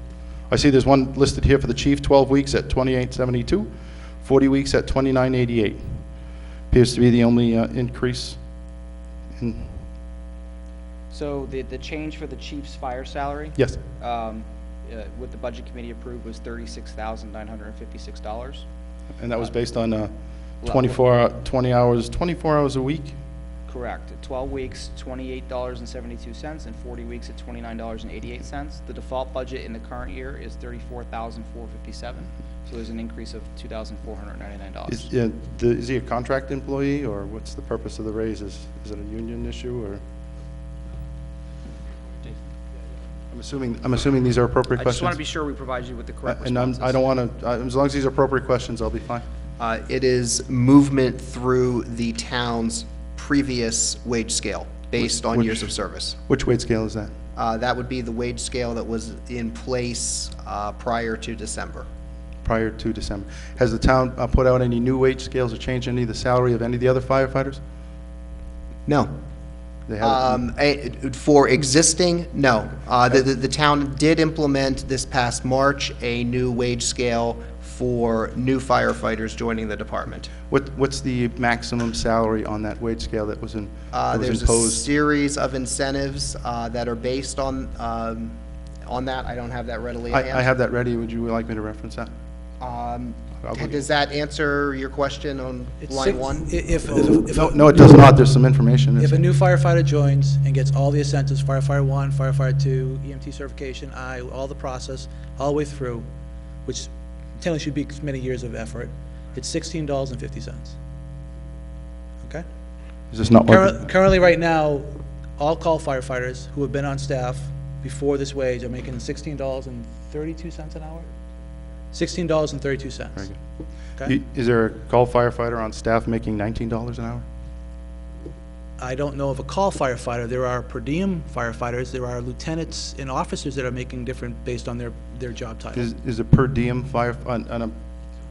I see there's one listed here for the chief, 12 weeks at $28.72, 40 weeks at $29.88. Appears to be the only increase in. So the change for the chief's fire salary? Yes. What the budget committee approved was $36,956. And that was based on 24 hours a week? Correct. 12 weeks, $28.72, and 40 weeks at $29.88. The default budget in the current year is $34,457. So there's an increase of $2,499. Is he a contract employee, or what's the purpose of the raises? Is it a union issue, or? I'm assuming these are appropriate I questions. just want to be sure we provide you with the correct And responses. I don't want to, as long as these are appropriate questions, I'll be fine. It is movement through the town's previous wage scale based on years of service. Which wage scale is that? That would be the wage scale that was in place prior to December. Prior to December. Has the town put out any new wage scales or changed any of the salary of any of the other firefighters? No. They haven't? For existing, no. The town did implement this past March a new wage scale for new firefighters joining the department. What's the maximum salary on that wage scale that was There's a imposed? series of incentives that are based on that. I don't have that readily at hand. I have that ready. Would you like me to reference that? Does that answer your question on line one? No, it does not. There's some information. If a new firefighter joins and gets all the incentives, firefighter 1, firefighter 2, EMT certification, all the process, all the way through, which technically should be many years of effort, it's $16.50. Okay? Is this not what? Currently, right now, all call firefighters who have been on staff before this wage are making $16.32 an hour? $16.32. Very good. Okay? Is there a call firefighter on staff making $19 an hour? I don't know of a call firefighter. There are per diem firefighters. There are lieutenants and officers that are making different based on their job title. Is a per diem fire,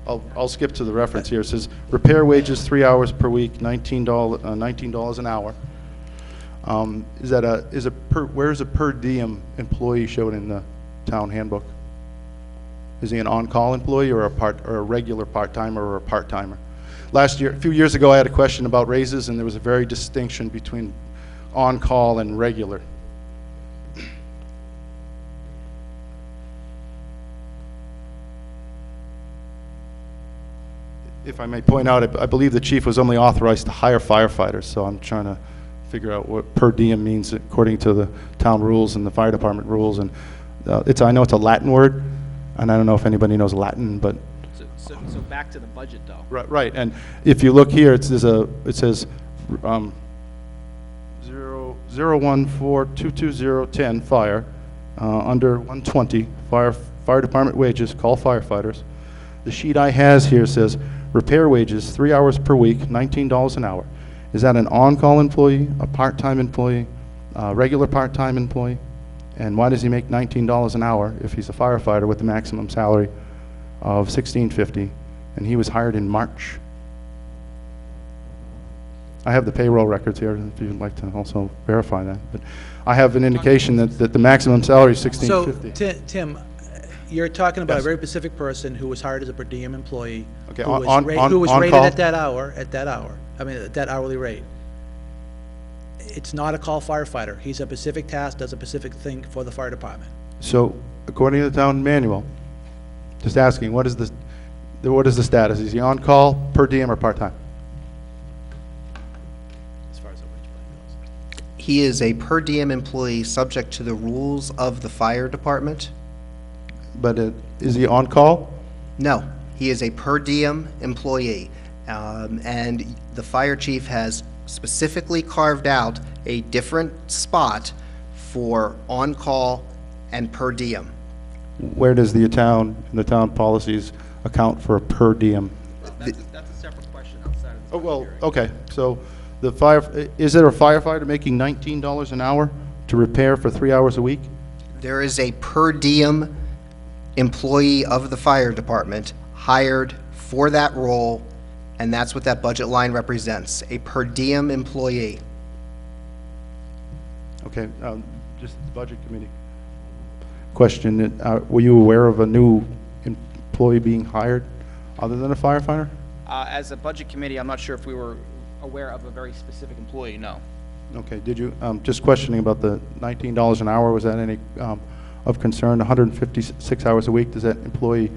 I'll skip to the reference here. It says repair wages 3 hours per week, $19 an hour. Where is a per diem employee shown in the town handbook? Is he an on-call employee or a regular part-timer or a part-timer? A few years ago, I had a question about raises, and there was a very distinction between on-call and regular. If I may point out, I believe the chief was only authorized to hire firefighters, so I'm trying to figure out what per diem means according to the town rules and the fire department rules. And I know it's a Latin word, and I don't know if anybody knows Latin, but. So back to the budget, though. Right, and if you look here, it says 014222010 fire, under 120 fire department wages, call firefighters. The sheet I has here says repair wages 3 hours per week, $19 an hour. Is that an on-call employee, a part-time employee, a regular part-time employee? And why does he make $19 an hour if he's a firefighter with the maximum salary of $16.50, and he was hired in March? I have the payroll records here if you'd like to also verify that. But I have an indication that the maximum salary is $16.50. So, Tim, you're talking about Yes. a very specific person who was hired as a per diem employee, Okay, who was, on rated call? at that hourly rate. It's not a call firefighter. He's a specific task, does a specific thing for the fire department. So, according to the town manual, just asking, what is the status? Is he on call, per diem, or part-time? As far as the wage plan goes. He is a per diem employee subject to the rules of the fire department. But is he on call? No, he is a per diem employee. And the fire chief has specifically carved out a different spot for on-call and per diem. Where does the town policies account for a per diem? That's a separate question outside of the. Oh, well, okay, so is there a firefighter making $19 an hour to repair for 3 hours a week? There is a per diem employee of the fire department hired for that role, and that's what that budget line represents, a per diem employee. Okay, just the budget committee. Question, were you aware of a new employee being hired other than a firefighter? As a budget committee, I'm not sure if we were aware of a very specific employee, no. Okay, did you, just questioning about the $19 an hour, was that any of concern? 156 hours a week, does that employee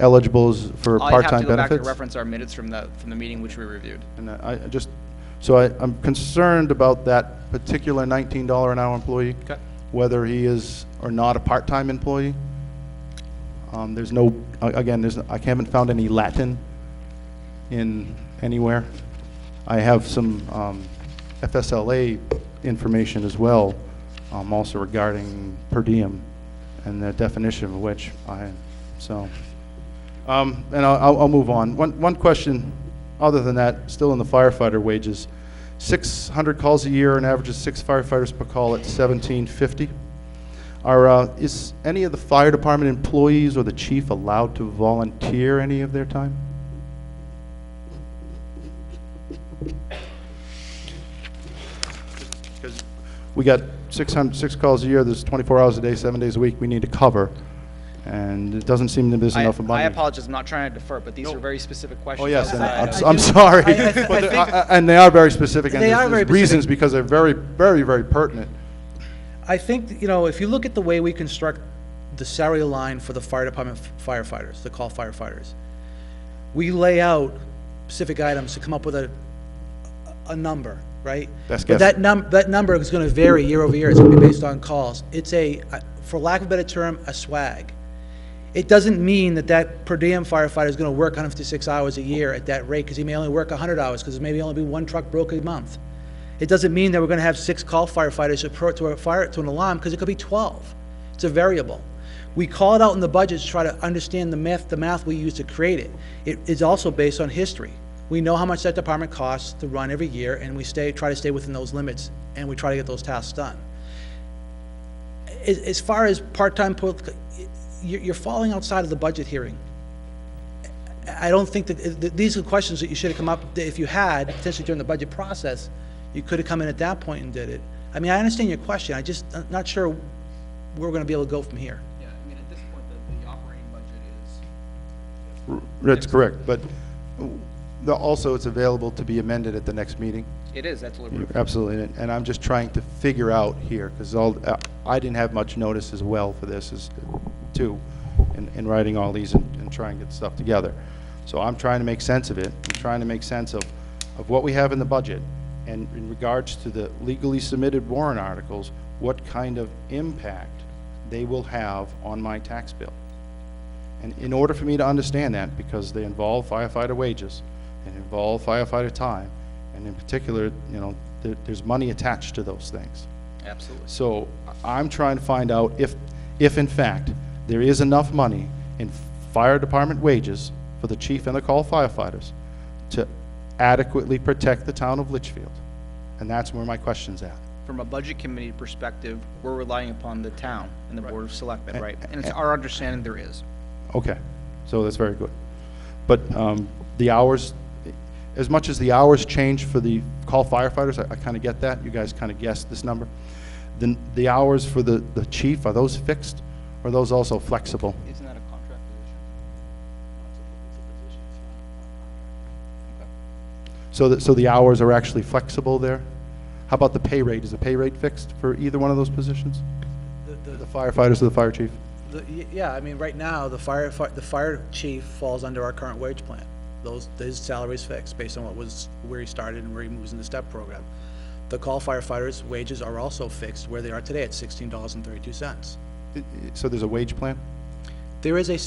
eligible for I'd have part-time to go back benefits? to reference our minutes from the meeting which we reviewed. And I'm concerned about that particular $19 an hour employee. Okay. Whether he is or not a part-time employee. There's no, again, I haven't found any Latin in anywhere. I have some FSLA information as well, also regarding per diem and the definition of which and I'll move on. One question, other than that, still in the firefighter wages, 600 calls a year, and averages 6 firefighters per call at $17.50. Is any of the fire department employees or the chief allowed to volunteer any of their time? Because we got 6 calls a year, there's 24 hours a day, 7 days a week we need to cover, and it doesn't seem that there's enough money. I apologize, I'm not trying to defer, but these are very specific questions. Oh, yes, and outside I'm of- sorry. I But think- and they are very specific, and They are there's very reasons specific. because they're very, very, very pertinent. I think, you know, if you look at the way we construct the salary line for the fire department firefighters, the call firefighters, we lay out specific items to come up with a number, right? Best But guess. that number is gonna vary year over year. It's gonna be based on calls. It's for lack of a better term, a swag. It doesn't mean that per diem firefighter is gonna work 156 hours a year at that rate, because he may only work 100 hours, because there may only be one truck broke a month. It doesn't mean that we're gonna have 6 call firefighters to an alarm, because it could be 12. It's a variable. We call it out in the budget to try to understand the math we use to create it. It is also based on history. We know how much that department costs to run every year, and we try to stay within those limits, and we try to get those tasks done. As far as part-time, you're falling outside of the budget hearing. I don't think that these are questions that you should have come up, if you had, potentially during the budget process, you could have come in at that point and did it. I mean, I understand your question, I'm not sure where we're gonna be able to go from here. Yeah, I mean, at this point, the operating budget is. That's correct, but also it's available to be amended at the next meeting. It is, that's deliberative. Absolutely, and I'm just trying to figure out here, because I didn't have much notice as well for this too, in writing all these and trying to get stuff together. So I'm trying to make sense of it. I'm trying to make sense of what we have in the budget, and in regards to the legally submitted warrant articles, what kind of impact they will have on my tax bill. And in order for me to understand that, because they involve firefighter wages and involve firefighter time, and in particular, you know, there's money attached to those things. Absolutely. So I'm trying to find out if in fact there is enough money in fire department wages for the chief and the call firefighters to adequately protect the town of Litchfield. And that's where my question's at. From a budget committee perspective, we're relying upon the town and the Board of Selectmen, right? And it's and- our understanding there is. Okay, so that's very good. But the hours, as much as the hours change for the call firefighters, I kind of get that. You guys kind of guessed this number. Then the hours for the chief, are those fixed, or are those also flexible? Isn't that a contract position? So the hours are actually flexible there? How about the pay rate? Is the pay rate fixed for either one of those positions? The firefighters or the fire chief? Yeah, I mean, right now, the fire chief falls under our current wage plan. His salary is fixed based on where he started and where he moves in the STEP program. The call firefighters' wages are also fixed where they are today at $16.32. So there's a wage plan? There is a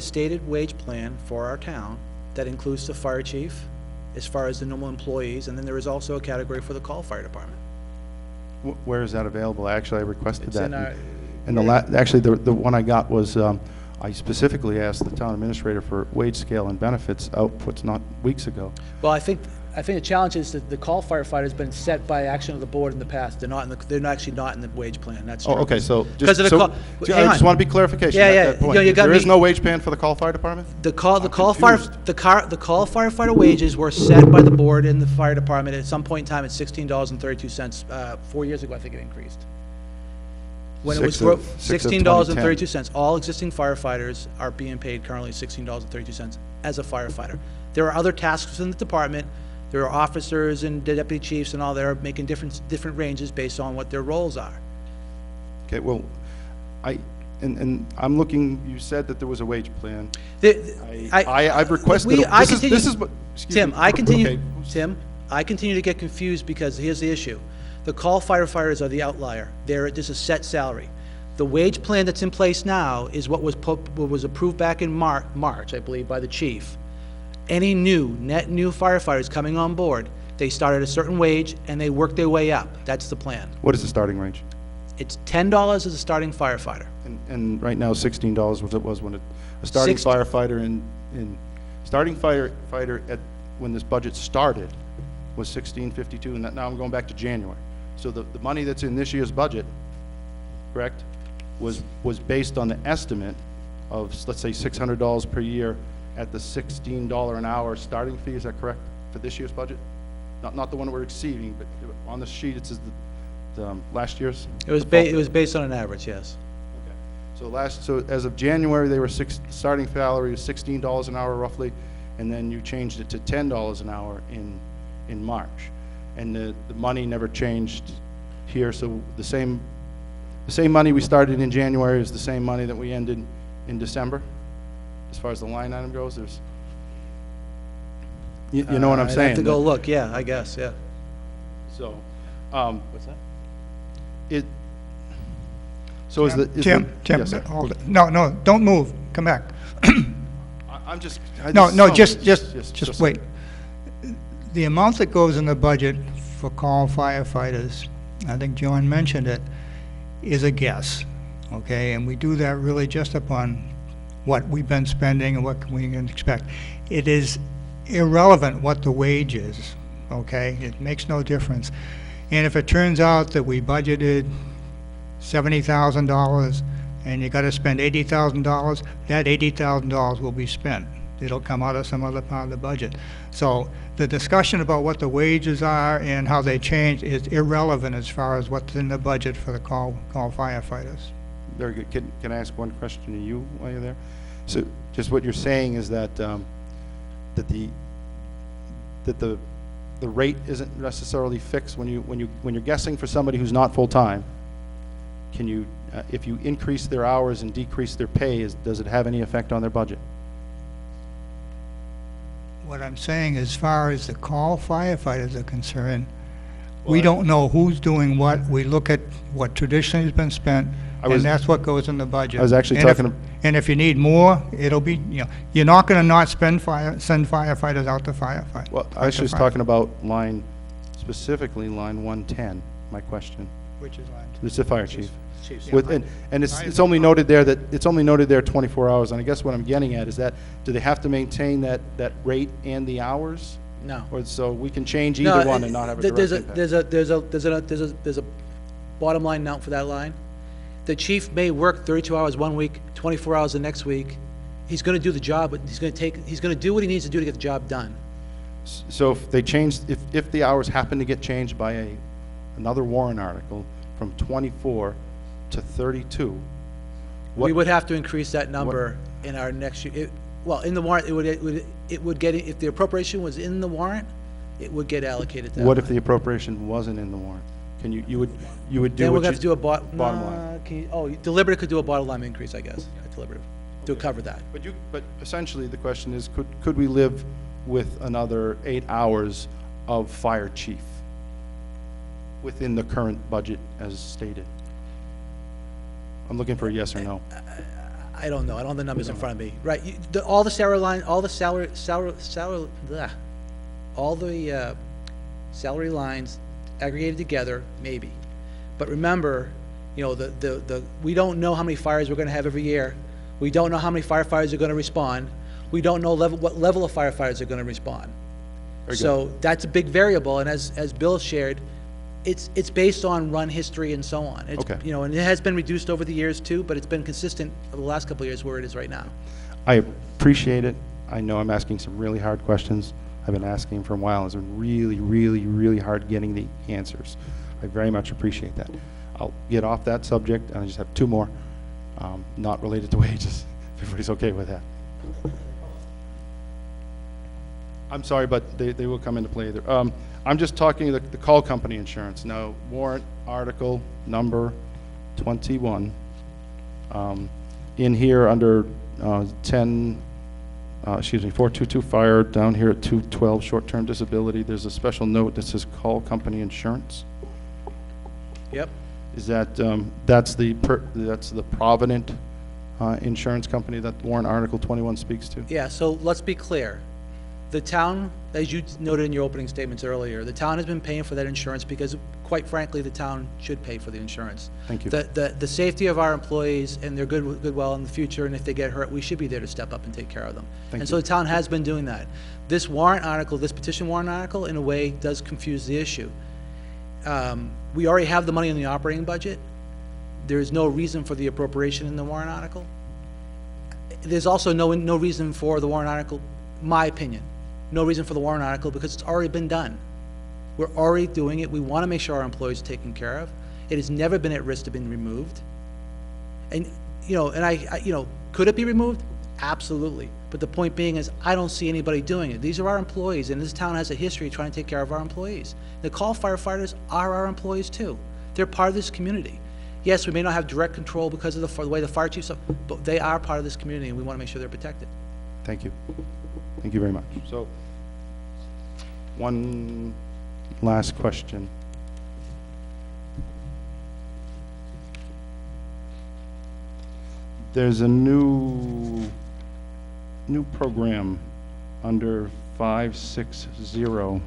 stated wage plan for our town that includes the fire chief, as far as the normal employees, and then there is also a category for the call fire department. Where is that available? Actually, I requested It's that. in our- And actually, the one I got was, I specifically asked the town administrator for wage scale and benefits outputs not weeks ago. Well, I think the challenge is that the call firefighter's been set by action of the board in the past. They're actually not in the wage plan, that's true. Oh, okay, so Because of the call. I Hang just on. want to be clarification Yeah, at yeah, that point. you know, you got There is me- no wage plan for the call fire department? The call I'm firefighter wages were set by the board in the fire department at some point in time at $16.32. 4 years ago, I think it increased. When it was Six of $16.32. All existing firefighters are being paid currently $16.32 as a firefighter. There are other tasks in the department. There are officers and deputy chiefs and all that are making different ranges based on what their roles are. Okay, well, and I'm looking, you said that there was a wage plan. I've requested, this is what, excuse me. Tim, I continue, Okay. Tim, I continue to get confused because here's the issue. The call firefighters are the outlier. There's a set salary. The wage plan that's in place now is what was approved back in March, I believe, by the chief. Any net new firefighters coming on board, they start at a certain wage and they work their way up. That's the plan. What is the starting range? It's $10 as a starting firefighter. And right now, $16 what it was when a starting firefighter starting firefighter when this budget started was $16.52, and now I'm going back to January. So the money that's in this year's budget, correct, was based on the estimate of, let's say, $600 per year at the $16 an hour starting fee. Is that correct for this year's budget? Not the one we're exceeding, but on the sheet it says the last year's. It was based on an average, yes. Okay. So as of January, they were starting salary was $16 an hour roughly, and then you changed it to $10 an hour in March, and the money never changed here. So the same money we started in January is the same money that we ended in December, as far as the line item goes. There's, you know what I'm saying? I have to go look. Yeah, I guess. Yeah. So, What's that? So is the Tim, yes, sir. hold it. No, don't move. Come back. I'm just Just wait. The amount that goes in the budget for call firefighters, I think John mentioned it, is a guess, okay? And we do that really just upon what we've been spending and what we can expect. It is irrelevant what the wage is, okay? It makes no difference. And if it turns out that we budgeted $70,000 and you got to spend $80,000, that $80,000 will be spent. It'll come out of some other part of the budget. So the discussion about what the wages are and how they change is irrelevant as far as what's in the budget for the call firefighters. Very good. Can I ask one question to you while you're there? So just what you're saying is that that the rate isn't necessarily fixed when you're guessing for somebody who's not full-time. Can you, if you increase their hours and decrease their pay, does it have any effect on their budget? What I'm saying, as far as the call firefighters are concerned, we don't know who's doing what. We look at what traditionally has been spent, and that's what goes in the budget. I was actually And if you need more, it'll be, you're not going to not send firefighters out to firefight. Well, I was just talking about specifically line 110, my question. Which is line? It's the fire chief. Chiefs. And it's only noted there that, it's only noted there 24 hours, and I guess what I'm getting at is that, do they have to maintain that rate and the hours? No. Or so we can change either one and not have a direct impact? There's a bottom line note for that line. The chief may work 32 hours one week, 24 hours the next week. He's going to do the job, but he's going to do what he needs to do to get the job done. So if they change, if the hours happen to get changed by another Warrant article from 24 to 32, We would have to increase that number in our next year. Well, in the warrant, it would get, if the appropriation was in the warrant, it would get allocated that way. what if the appropriation wasn't in the warrant? Can you would do Then we'll what have to do a bottom line? deliberative could do a bottom line increase, I guess, deliberative, to cover that. But essentially, the question is, could we live with another 8 hours of fire chief within the current budget as stated? I'm looking for a yes or no. I don't know. I don't have the numbers in front of me. Right, all the salary line, all the salary, all the salary lines aggregated together, maybe. But remember, you know, we don't know how many fires we're gonna have every year. We don't know how many firefighters are gonna respond. We don't know what level of firefighters are gonna respond. So that's a big variable, and as Bill shared, it's based on run history and so on. It's, Okay. you know, and it has been reduced over the years too, but it's been consistent over the last couple of years where it is right now. I appreciate it. I know I'm asking some really hard questions. I've been asking for a while. It's been really, really, really hard getting the answers. I very much appreciate that. I'll get off that subject, and I just have two more, not related to wages, if everybody's okay with that. I'm sorry, but they will come into play either. I'm just talking the call company insurance. Now, warrant article number 21, in here under 422 fire, down here at 212 short-term disability, there's a special note that says call company insurance. Yep. Is that, that's the Provident insurance company that warrant article 21 speaks to? Yeah, so let's be clear. The town, as you noted in your opening statements earlier, the town has been paying for that insurance because, quite frankly, the town should pay for the insurance. Thank you. The safety of our employees and their goodwill in the future, and if they get hurt, we should be there to step up and take care of them. Thank And so you. the town has been doing that. This warrant article, this petition warrant article, in a way, does confuse the issue. We already have the money in the operating budget. There is no reason for the appropriation in the warrant article. There's also no reason for the warrant article, my opinion, no reason for the warrant article because it's already been done. We're already doing it. We want to make sure our employees are taken care of. It has never been at risk of being removed. And, you know, and I you know, could it be removed? Absolutely. But the point being is I don't see anybody doing it. These are our employees, and this town has a history of trying to take care of our employees. The call firefighters are our employees too. They're part of this community. Yes, we may not have direct control because of the way the fire chiefs are, but they are part of this community, and we want to make sure they're protected. Thank you. Thank you very much. So, one last question. There's a new program under 560.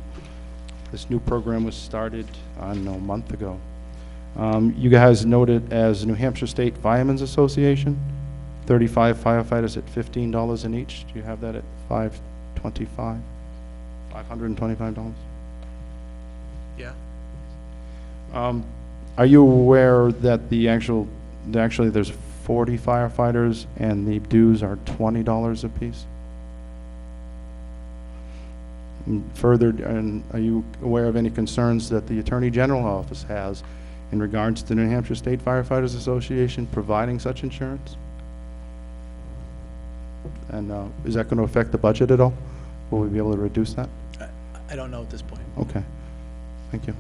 This new program was started, I don't know, a month ago. You guys noted as New Hampshire State Firemen's Association, 35 firefighters at $15 in each. Do you have that at $525? $525? Yeah. Are you aware that actually there's 40 firefighters and the dues are $20 apiece? And further, and are you aware of any concerns that the Attorney General office has in regards to the New Hampshire State Firefighters Association providing such insurance? And is that going to affect the budget at all? Will we be able to reduce that? I don't know at this point. Okay. Thank you.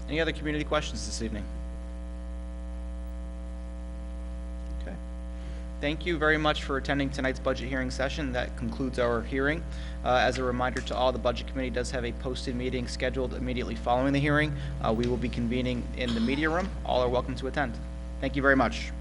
Any other community questions this evening? Okay. Thank you very much for attending tonight's budget hearing session. That concludes our hearing. As a reminder to all, the Budget Committee does have a posted meeting scheduled immediately following the hearing. We will be convening in the media room. All are welcome to attend. Thank you very much.